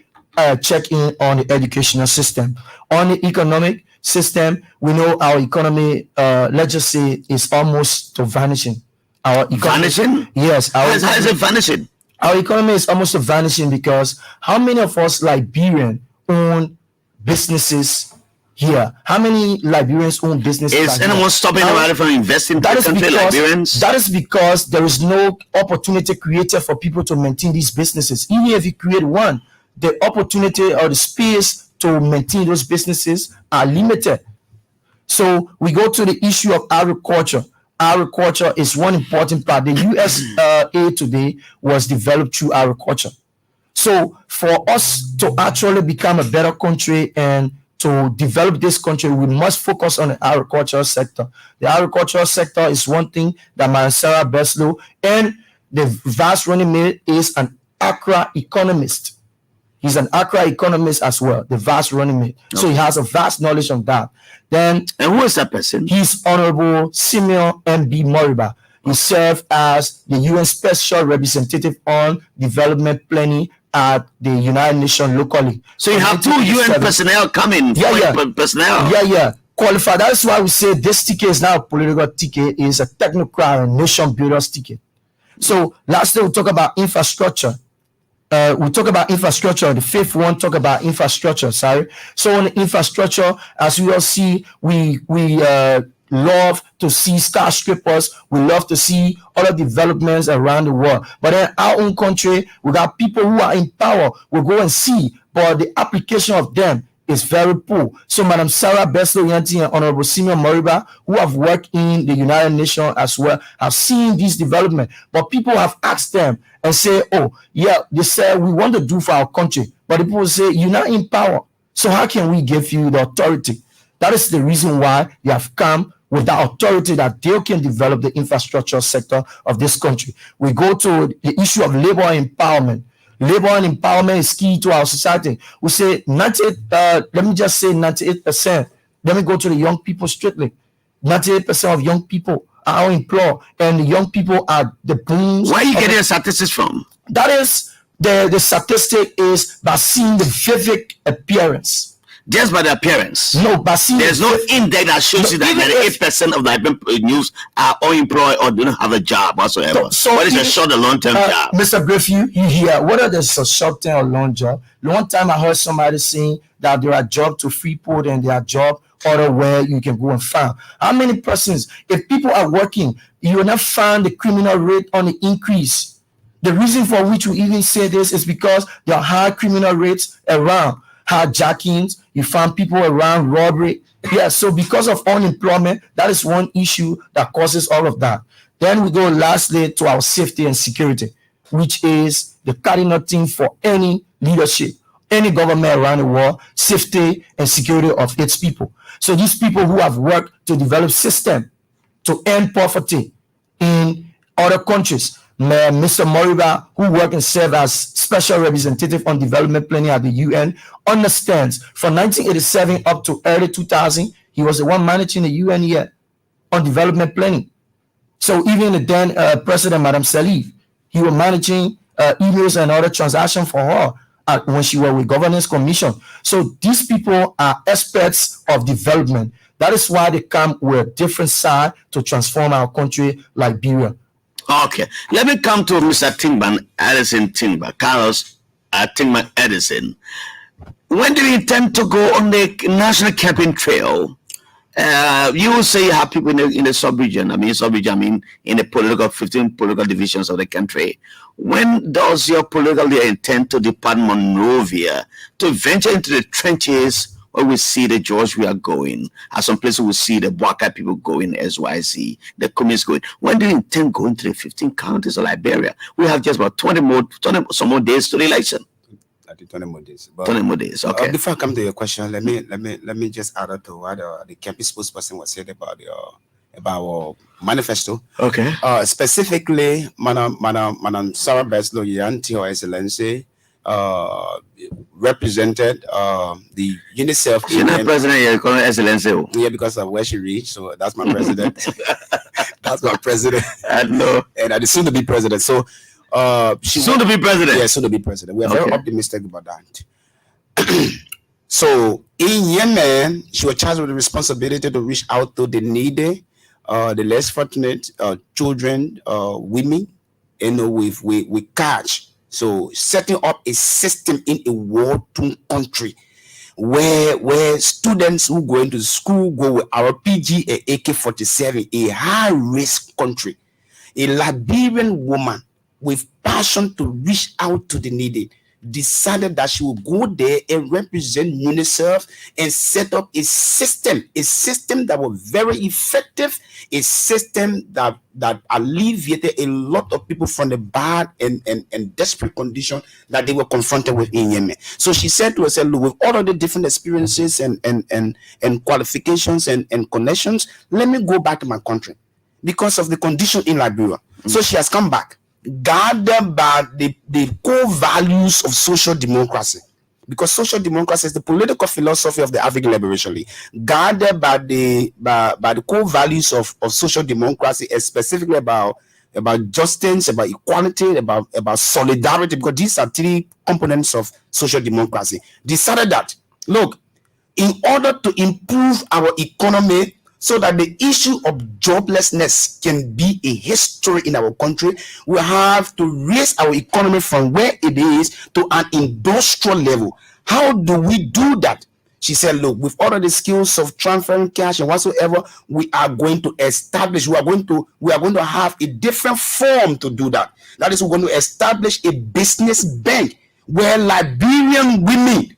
checking on the educational system. On the economic system, we know our economy, let's just say, is almost to vanishing. Our economy, vanishing? Yes. How is it vanishing? Our economy is almost vanishing because how many of us Liberians own businesses here? How many Liberians own businesses? Is anyone stopping anybody from investing in the country, Liberians? That is because there is no opportunity created for people to maintain these businesses. Even if you create one, the opportunity or the space to maintain those businesses are limited. So we go to the issue of agriculture. Agriculture is one important part. The USA today was developed through agriculture. So for us to actually become a better country and to develop this country, we must focus on the agricultural sector. The agricultural sector is one thing that Madam Sarah Beslo and the vast running mate is an Accra economist. He's an Accra economist as well, the vast running mate. So he has a vast knowledge on that. Then, and who is that person? He's Honorable Simeon M.B. Moriba. He served as the UN Special Representative on Development Planning at the United Nations locally. So you have 2 UN personnel coming. Personnel. Qualified. That's why we say this ticket is not a political ticket, it's a technocrat and nation builders ticket. So lastly, we'll talk about infrastructure. We talk about infrastructure. The 5th one talk about infrastructure. So on the infrastructure, as we all see, we love to see skyscrapers. We love to see other developments around the world. But in our own country, we got people who are in power. We go and see, but the application of them is very poor. So Madam Sarah Beslo-Yanti and Honorable Simeon Moriba, who have worked in the United Nations as well, have seen this development. But people have asked them and say, oh, yeah, they say we want to do for our country. But the people say, you're not in power. So how can we give you the authority? That is the reason why they have come with the authority that they can develop the infrastructure sector of this country. We go to the issue of labor empowerment. Labor and empowerment is key to our society. We say 98, let me just say 98%. Let me go to the young people strictly. 98% of young people are unemployed, and the young people are the bones. Where are you getting the statistics from? That is, the statistic is by seeing the vivid appearance. Just by the appearance. No, but see, there's no index that shows you that 98% of the youth are unemployed or do not have a job whatsoever. So what is a short or long-term job? Mr. Grayfield, you hear whether there's a short-term or long job. Long time I heard somebody saying that there are jobs to Freeport and there are jobs other where you can go and find. How many persons, if people are working, you will not find the criminal rate on the increase. The reason for which we even say this is because there are high criminal rates around. Hijackings, you find people around robbery. Yeah, so because of unemployment, that is one issue that causes all of that. Then we go lastly to our safety and security, which is the cardinal thing for any leadership, any government around the world, safety and security of its people. So these people who have worked to develop system to end poverty in other countries, Mr. Moriba, who worked and served as special representative on development planning at the UN, understands from 1987 up to early 2000, he was the one managing the UN year on development planning. So even the then President, Madam Salif, he was managing emails and other transactions for her when she was with Governance Commission. So these people are experts of development. That is why they come with a different side to transform our country, Liberia. Okay, let me come to Mr. Tingban Edison Tingba, Carlos Tingban Edison. When do you intend to go on the National Campaign Trail? You will say you have people in the sub-region. I mean in the 15 political divisions of the country. When does your political leader intend to depart Monrovia to venture into the trenches where we see the George we are going? At some places we see the Bwaka people going, SYC, the communists going. When do you intend going to the 15 counties of Liberia? We have just about 20 more days to the election. 20 more days. 20 more days. Okay. Before I come to your question, let me just add up to what the campaign spokesperson was said about our manifesto. Okay. Specifically, Madam Sarah Beslo-Yanti, Her Excellency, represented the UNICEF. She's not president yet, call her Excellency. Yeah, because of where she reached. So that's my president. That's my president. I know. And I soon to be president. So she's soon to be president. Yeah, soon to be president. We are very optimistic about that. So in Yemen, she was charged with the responsibility to reach out to the needy, the less fortunate, children, women, with cash. So setting up a system in a war-torn country where students who go into school go with RPG and AK-47, a high-risk country. A Liberian woman with passion to reach out to the needy decided that she would go there and represent UNICEF and set up a system that was very effective, a system that alleviated a lot of people from the bad and desperate condition that they were confronted with in Yemen. So she said to herself, look, with all of the different experiences and qualifications and connections, let me go back to my country because of the condition in Liberia. So she has come back, guided by the core values of social democracy, because social democracy is the political philosophy of the African Liberation League, guided by the core values of social democracy, and specifically about justice, about equality, about solidarity, because these are three components of social democracy. Decided that, look, in order to improve our economy so that the issue of joblessness can be a history in our country, we have to raise our economy from where it is to an industrial level. How do we do that? She said, look, with all of the skills of transferring cash and whatsoever, we are going to have a different form to do that. That is, we're going to establish a business bank where Liberian women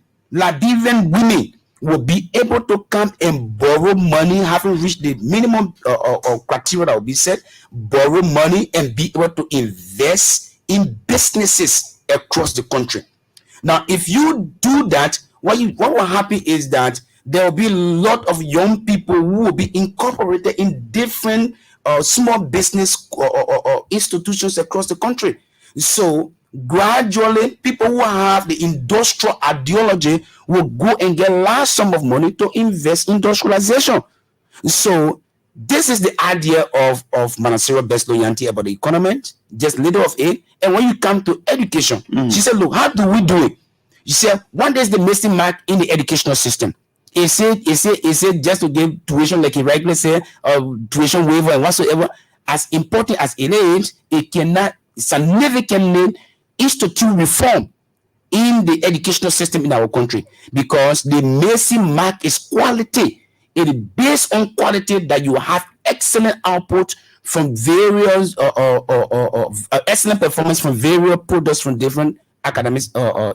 will be able to come and borrow money, having reached the minimum criteria that will be set, borrow money and be able to invest in businesses across the country. Now, if you do that, what will happen is that there will be a lot of young people who will be incorporated in different small business institutions across the country. So gradually, people who have the industrial ideology will go and get large sum of money to invest in industrialization. So this is the idea of Manasero Best Loyalty about the economy, just little of it. And when you come to education, she said, look, how do we do it? You said, what is the missing mark in the educational system? Is it just to give tuition like a regular say, tuition waiver and whatsoever? As important as it is, it cannot significantly institute reform in the educational system in our country, because the missing mark is quality. It is based on quality that you have excellent output from various excellent performance from various products from different academic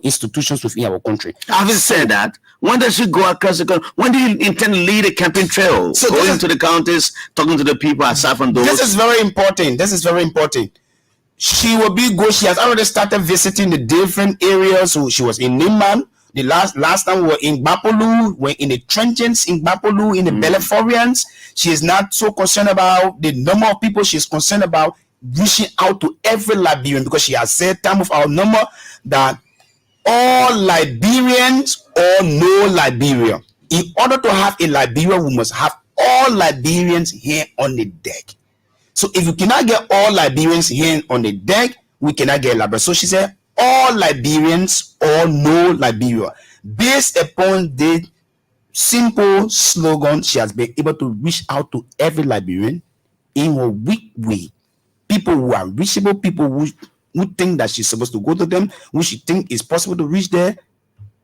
institutions within our country. Having said that, when does she go across the country? When do you intend to lead a campaign trail? So going to the counties, talking to the people aside from those. This is very important. She will be good. She has already started visiting the different areas. So she was in Niman. The last time we were in Bapolu, we're in the trenches in Bapolu, in the Beleforians. She is not so concerned about the number of people. She's concerned about reaching out to every Liberian, because she has said time of our number that all Liberians or no Liberia. In order to have a Liberia, we must have all Liberians here on the deck. So if you cannot get all Liberians here on the deck, we cannot get Liberia. So she said all Liberians or no Liberia. Based upon the simple slogan, she has been able to reach out to every Liberian in a weak way. People who are reachable, people who think that she's supposed to go to them, who she think is possible to reach there,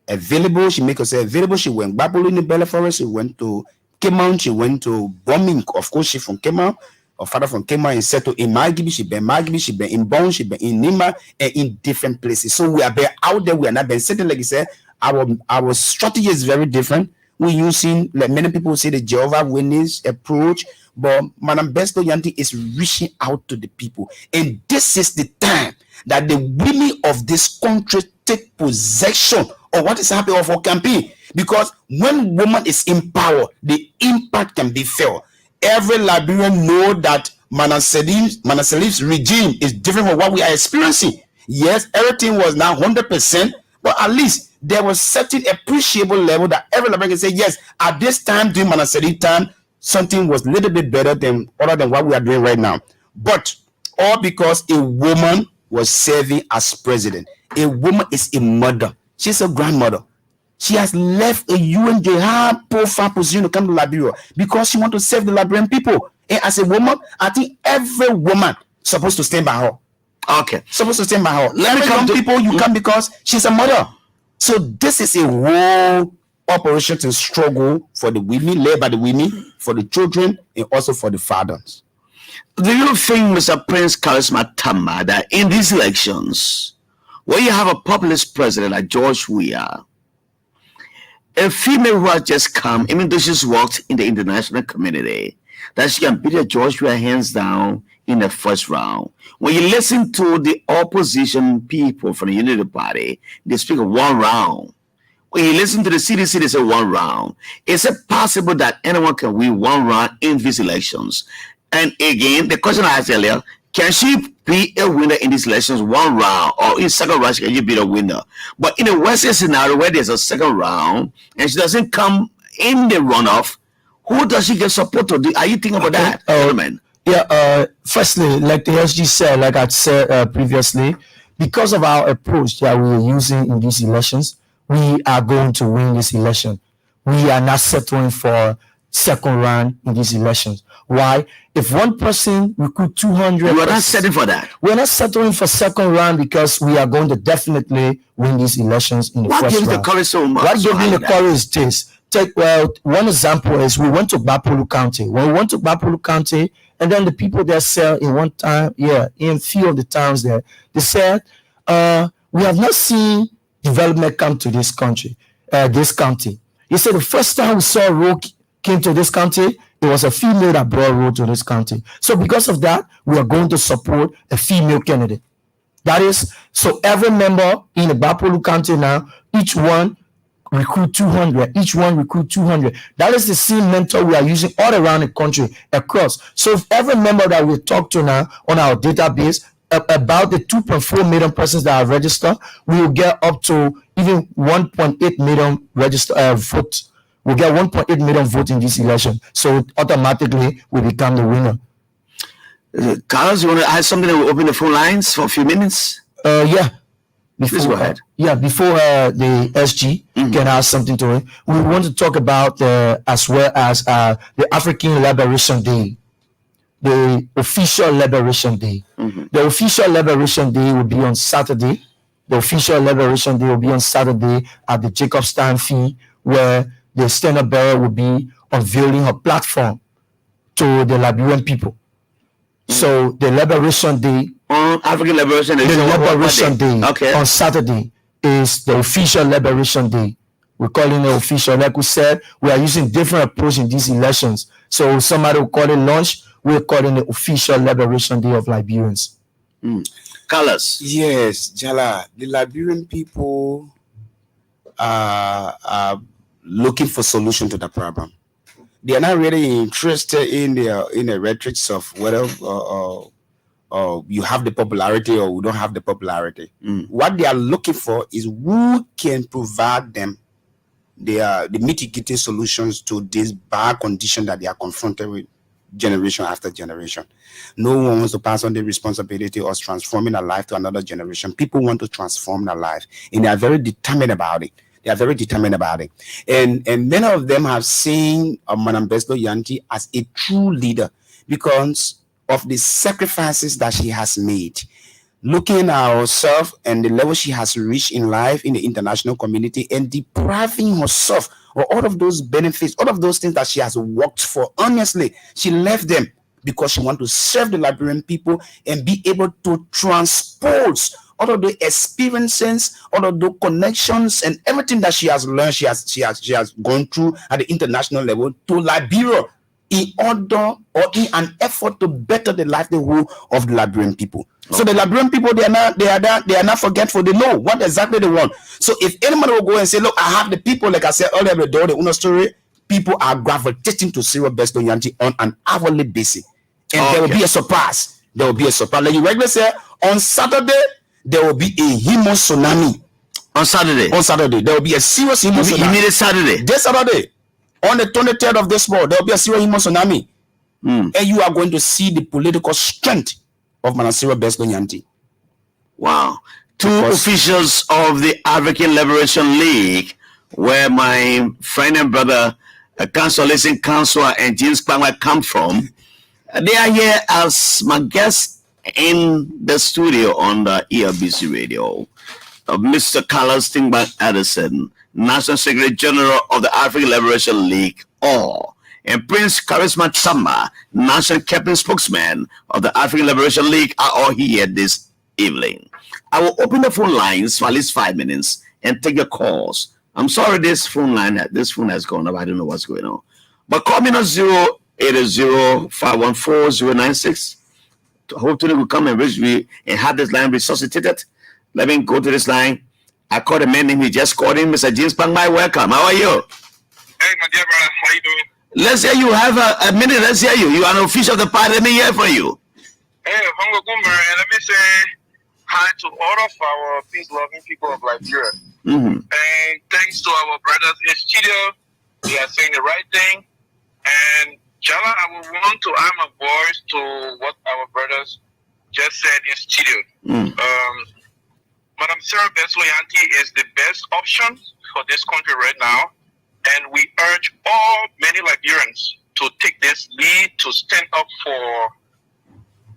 available. She make herself available. She went Babylon in the Bella Forest. She went to Kemau. She went to Bombing. Of course, she from Kemau. Her father from Kemau and settled in Magibi. She been Magibi. She been in Bon. She been in Nima and in different places. So we are been out there. We are not been sitting like you said. Our strategy is very different. We're using, like many people say, the Jehovah Witness approach. But Madam Besto Yanti is reaching out to the people. And this is the time that the women of this country take possession of what is happening of our campaign. Because when woman is in power, the impact can be felt. Every Liberian know that Manaselif's regime is different from what we are experiencing. Yes, everything was now 100%, but at least there was certain appreciable level that every Liberian can say, yes, at this time, during Manaselif time, something was a little bit better than other than what we are doing right now. But all because a woman was serving as president. A woman is a mother. She's a grandmother. She has left a UNJ high profile position to come to Liberia because she wants to serve the Liberian people. And as a woman, I think every woman is supposed to stand by her. Okay. Supposed to stand by her. Let me come to people, you come because she's a mother. So this is a whole operation to struggle for the women, led by the women, for the children, and also for the fathers. Do you think, Mr. Prince Charisma Tama, that in these elections, where you have a populist president like George Weah, a female who has just come, even though she's worked in the international community, that she can beat George Weah hands down in the first round? When you listen to the opposition people from the Unity Party, they speak of one round. When you listen to the CDC, they say one round. Is it possible that anyone can win one round in these elections? And again, the question I asked earlier, can she be a winner in these elections one round, or in second round can you be a winner? But in a Western scenario where there's a second round and she doesn't come in the runoff, who does she get support to? Are you thinking about that, gentlemen? Yeah, firstly, like the SG said, like I said previously, because of our approach that we are using in these elections, we are going to win this election. We are not settling for second round in these elections. Why? If one person recruit 200, we are not settling for that. We're not settling for second round because we are going to definitely win these elections in the first round. What gives the courage so much? What gives me the courage is this: take one example is we went to Bapulu County. When we went to Bapulu County, and then the people there said in one time, in few of the towns there, they said, we have not seen development come to this country, this county. He said the first time we saw a road came to this county, it was a female that brought road to this county. So because of that, we are going to support a female candidate. That is, so every member in the Bapulu County now, each one recruit 200. Each one recruit 200. That is the same mentor we are using all around the country, across. So if every member that we talk to now on our database, about the 2.4 million persons that are registered, we will get up to even 1.8 million votes. We'll get 1.8 million votes in this election. So automatically we become the winner. Carlos, you want to add something that will open the phone lines for a few minutes? Yeah. Please go ahead. Before the SG can add something to it, we want to talk about as well as the African Liberation Day, the official Liberation Day. The official Liberation Day will be on Saturday. The official Liberation Day will be on Saturday at the Jacobstown Fee, where the standard bearer will be unveiling a platform to the Liberian people. So the Liberation Day, African Liberation Day, the Liberation Day on Saturday is the official Liberation Day. We're calling it official. Like we said, we are using different approach in these elections. So somebody will call it launch. We're calling it official Liberation Day of Liberians. Carlos. Yes, Jallah, the Liberian people are looking for solution to the problem. They are not really interested in the rhetorics of whether you have the popularity or we don't have the popularity. What they are looking for is who can provide them the mitigating solutions to this bad condition that they are confronted with generation after generation. No one wants to pass on the responsibility of transforming a life to another generation. People want to transform their life, and they are very determined about it. And many of them have seen Madam Beslo Yanti as a true leader because of the sacrifices that she has made. Looking at herself and the level she has reached in life in the international community and depriving herself of all of those benefits, all of those things that she has worked for. Honestly, she left them because she wants to serve the Liberian people and be able to transpose all of the experiences, all of the connections, and everything that she has learned, she has gone through at the international level to Liberia in order or in an effort to better the livelihood of the Liberian people. Okay. So the Liberian people, they are not forgetful. They know what exactly they want. So if anyone will go and say, look, I have the people, like I said earlier, the Uno story, people are gravitating to Cyril Beslo Yanti on an hourly basis. And there will be a surprise. Like you regularly say, on Saturday, there will be a human tsunami. On Saturday, there will be a serious human tsunami. You mean it's Saturday? This Saturday, on the 23rd of this month, there will be a serious human tsunami. And you are going to see the political strength of Cyril Beslo Yanti. Wow. Two officials of the African Liberation League, where my friend and brother, Councillor Councillor and James Kpangwa come from, they are here as my guests in the studio on the ELBC radio. Mr. Carlos Tingbank Addison, National Secretary General of the African Liberation League, and Prince Charisma Tsamba, National Captain Spokesman of the African Liberation League, are all here this evening. I will open the phone lines for at least 5 minutes and take your calls. I'm sorry this phone has gone up. I don't know what's going on. But call me on 080-514-096. Hopefully we'll come and reach me and have this line resuscitated. Let me go to this line. I called a man named, he just called him, Mr. James Pangmai. Welcome. How are you? Hey, my dear brother. How you doing? Let's hear you. Have a minute. Let's hear you. You are an official of the party. Let me hear from you. Hey, Hongo Gumber, and let me say hi to all of our peace-loving people of Liberia. And thanks to our brothers in studio. They are saying the right thing. And Jallah, I would want to add my voice to what our brothers just said in studio. Madam Cyril Beslo Yanti is the best option for this country right now. And we urge many Liberians to take this lead, to stand up for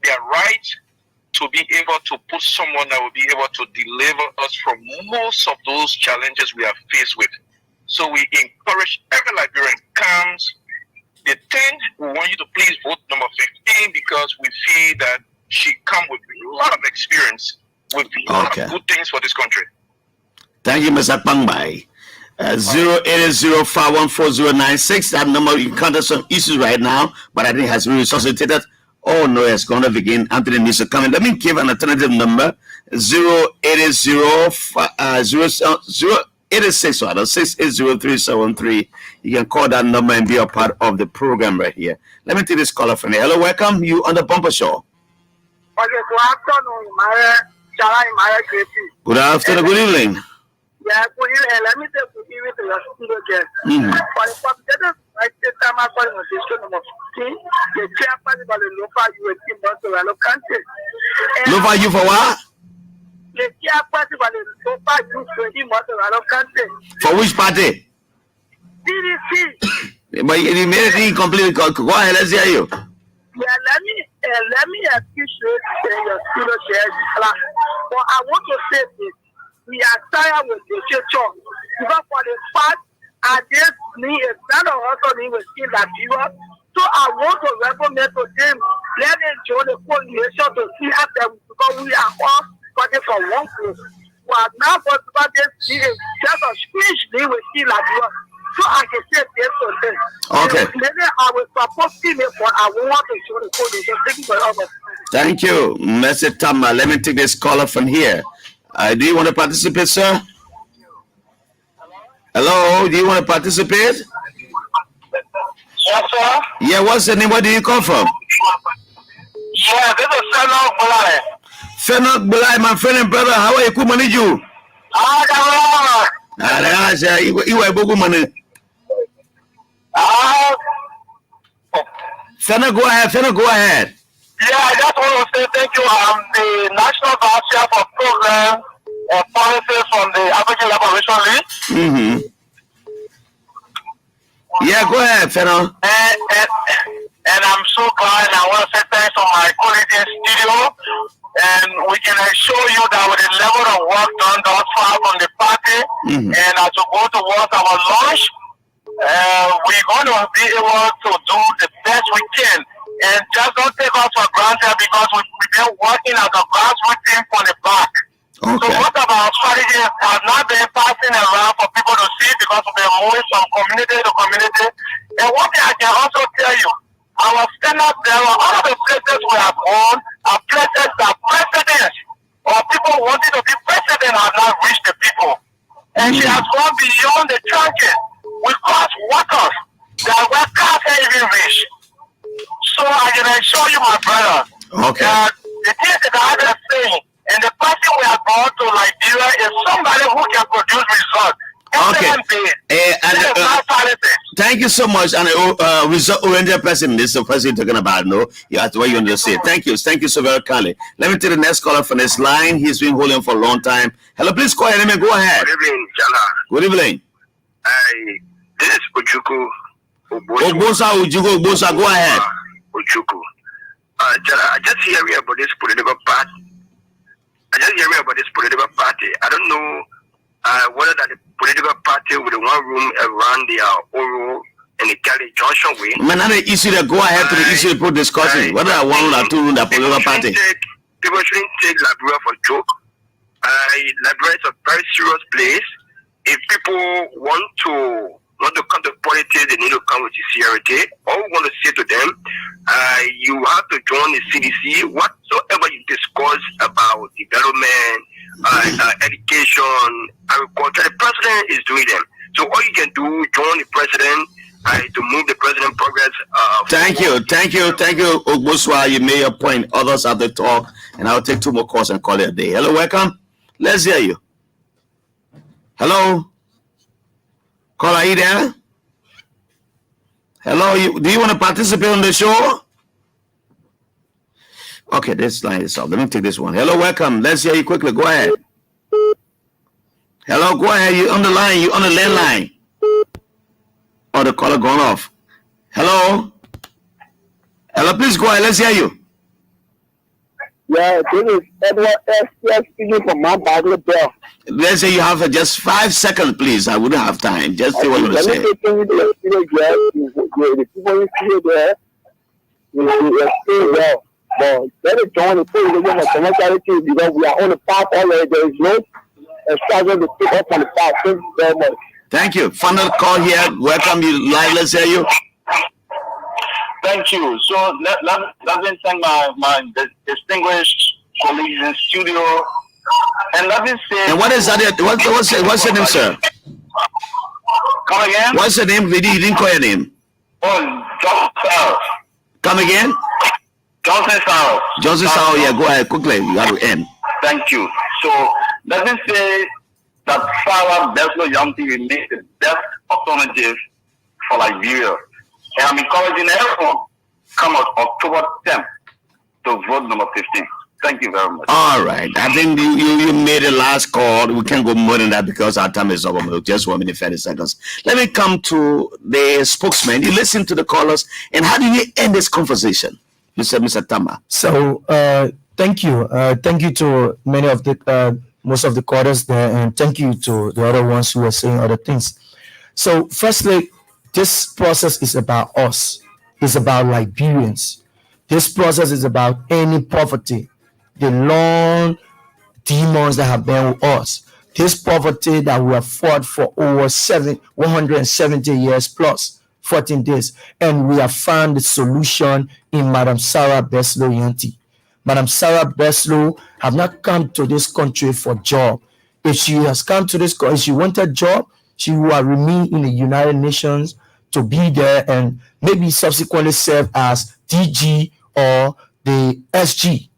their right to be able to put someone that will be able to deliver us from most of those challenges we are faced with. So we encourage every Liberian comes. The thing we want you to please vote number 15 because we feel that she come with a lot of experience with a lot of good things for this country. Thank you, Mr. Pangbai. 080514096. That number, you encounter some issues right now, but I think it has been resuscitated. Oh no, it's gone off again. Anthony needs to come in. Let me give an alternative number. 080-680-373. You can call that number and be a part of the program right here. Let me take this caller from here. Hello, welcome. You on the bumper show. Okay, good afternoon, Jallah Grayfield. Good afternoon, good evening. Yeah, good evening. Let me say good evening to your studio guest. For the public, I take time out for the system number 15. The chairperson of the local USC Montreal County. Local you for what? The chairperson of the local USC Montreal County. For which party? CDC. But you made it incomplete. Go ahead, let's hear you. Yeah, let me appreciate your studio guest. But I want to say this. We are tired with the church because for the fact against me is not also me with in that Europe. So I want to recommend to them let them join the coalition to see how them because we are all fighting for one group. We are now for this just a speech me with in that Europe. So I can say this to them. Okay. Maybe I will support them, but I want to join the coalition. Thank you for all of Thank you, Mr. Tama. Let me take this caller from here. Do you want to participate, sir? Hello, do you want to participate? Yes, sir. Yeah, what's the name? Where do you come from? Yeah, this is Fenok Bulai. Fenok Bulai, my friend and brother. How are you? Good morning, you. You are good money. Fenok, go ahead. Fenok, go ahead. Yeah, I just want to say thank you. I'm the National Vice Chair for Program and Policies from the African Liberation League. Yeah, go ahead, Fenok. And I'm so glad, and I want to say thanks to my colleagues in studio. And we can assure you that with the level of work done thus far from the party, and as we go towards our launch, we're going to be able to do the best we can. And just don't take us for granted because we've been working as a grassroots team from the back. Okay. So most of our strategies have not been passing around for people to see because we've been moving from community to community. And one thing I can also tell you, our stand-up there, all of the places we have gone are places that presidents or people wanting to be president have not reached the people. And she has gone beyond the churches with cross workers that where cars can't even reach. So I can assure you, my brother, that the things that I have saying and the person we are going to Liberia is somebody who can produce results. Thank you so much. And result-oriented person, this is the person you're talking about. No, you have to what you want to say. Thank you so very kindly. Let me take the next caller from this line. He's been holding for a long time. Hello, please go ahead. Go ahead. Good evening, Jallah. Good evening. This is Ojuku. Ogbosa, go ahead. Ojuku. Jallah, I just hear about this political party. I don't know whether that the political party with the one room around the Oro and the Cali Junction way. Man, not the issue that go ahead to the issue people discussing. Whether I want or two room that political party. People shouldn't take Liberia for joke. Liberia is a very serious place. If people want to come to politics, they need to come with sincerity. All we want to say to them, you have to join the CDC. Whatsoever you discuss about development, education, agriculture, the president is doing them. So all you can do, join the president to move the president progress. Thank you, Ogboswa. You made your point. Others have to talk, and I'll take two more calls and call it a day. Hello, welcome. Let's hear you. Hello. Caller, are you there? Hello, do you want to participate on the show? Okay, this line is off. Let me take this one. Hello, welcome. Let's hear you quickly. Go ahead. Hello, go ahead. You on the line. You on the landline. Oh, the caller gone off. Hello? Hello, please go ahead. Let's hear you. Yeah, this is Edward S. speaking from Mount Bagley Bell. Let's say you have just 5 seconds, please. I wouldn't have time. Just say what you want to say. Let me say the people in studio there, they stay well. But let us join the thing again of commerciality because we are on the path already. There is no struggle to pick up on the path. Thank you very much. Thank you. Final call here. Welcome you live. Let's hear you. Thank you. So let me thank my distinguished colleagues in studio. And let me say. And what is that? What's your name, sir? Come again? What's your name? You didn't call your name. Oh, Johnson South. Come again? Johnson South. Johnson South. Yeah, go ahead quickly. You got to end. Thank you. So let me say that Sarah Beslo Yanti remains the best alternative for Liberia. And I'm encouraging everyone come out October 10th to vote number 15. Thank you very much. All right. I think you made a last call. We can't go more than that because our time is over. Just 1 minute, 30 seconds. Let me come to the spokesman. You listen to the callers. And how do you end this conversation, Mr. Tama? So, thank you. Thank you to many of the most of the callers there, and thank you to the other ones who are saying other things. So, firstly, this process is about us. It's about Liberians. This process is about any poverty, the long demons that have been with us. This poverty that we have fought for over 170 years plus 14 days. And we have found the solution in Madam Sarah Beslo Yanti. Madam Sarah Beslo have not come to this country for job. If she has come to this country, if she wanted a job, she will have remained in the United Nations to be there and maybe subsequently serve as DG or the SG.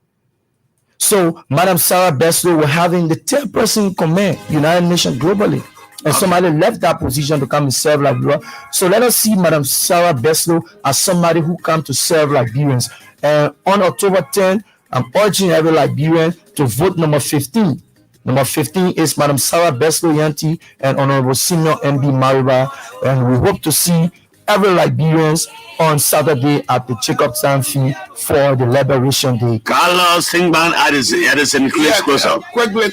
So Madam Sarah Beslo were having the 10th person in command, United Nations globally. And somebody left that position to come and serve Liberia. So let us see Madam Sarah Beslo as somebody who come to serve Liberians. And on October 10th, I'm urging every Liberian to vote number 15. Number 15 is Madam Sarah Beslo Yanti and Honorable Senior MB Mariba. And we hope to see every Liberians on Saturday at the Jacob Sanfi for the Liberation Day. Carlos Singban Edison, quickly.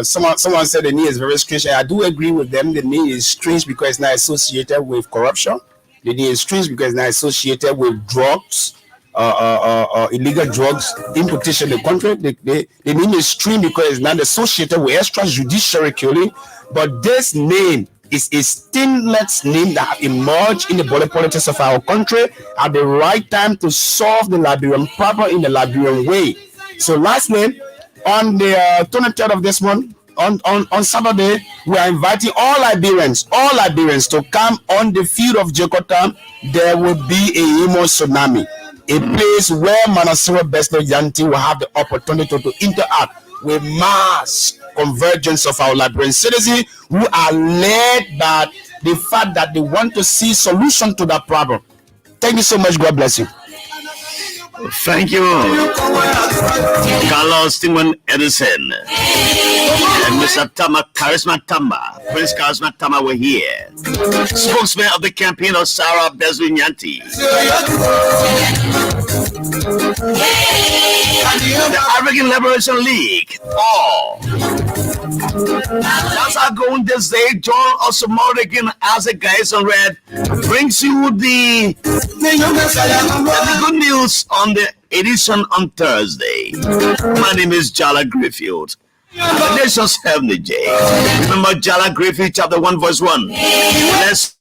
Someone said the name is very strange. I do agree with them. The name is strange because it's not associated with corruption. The name is strange because it's not associated with drugs. Illegal drugs importation in the country. The name is strange because it's not associated with extrajudiciary killing. But this name is a stainless name that have emerged in the body politics of our country at the right time to solve the Liberian problem in the Liberian way. So lastly, on the 23rd of this month, on Saturday, we are inviting all Liberians to come on the field of Jakarta. There will be a Imo tsunami, a place where Madam Sarah Beslo Yanti will have the opportunity to interact with mass convergence of our Liberian citizens who are led by the fact that they want to see solution to that problem. Thank you so much. God bless you. Thank you, Carlos Stingman Edison and Mr. Tama Charisma Tamba. Prince Charisma Tamba were here. Spokesman of the campaign of Sarah Beslo Yanti. The African Liberation League. That's our going this day. Join us tomorrow again as the guys on red brings you the good news on the edition on Thursday. My name is Jallah Grayfield. The nation's Heavenly J. Remember Jallah Grayfield, chapter 1, verse 1. Let's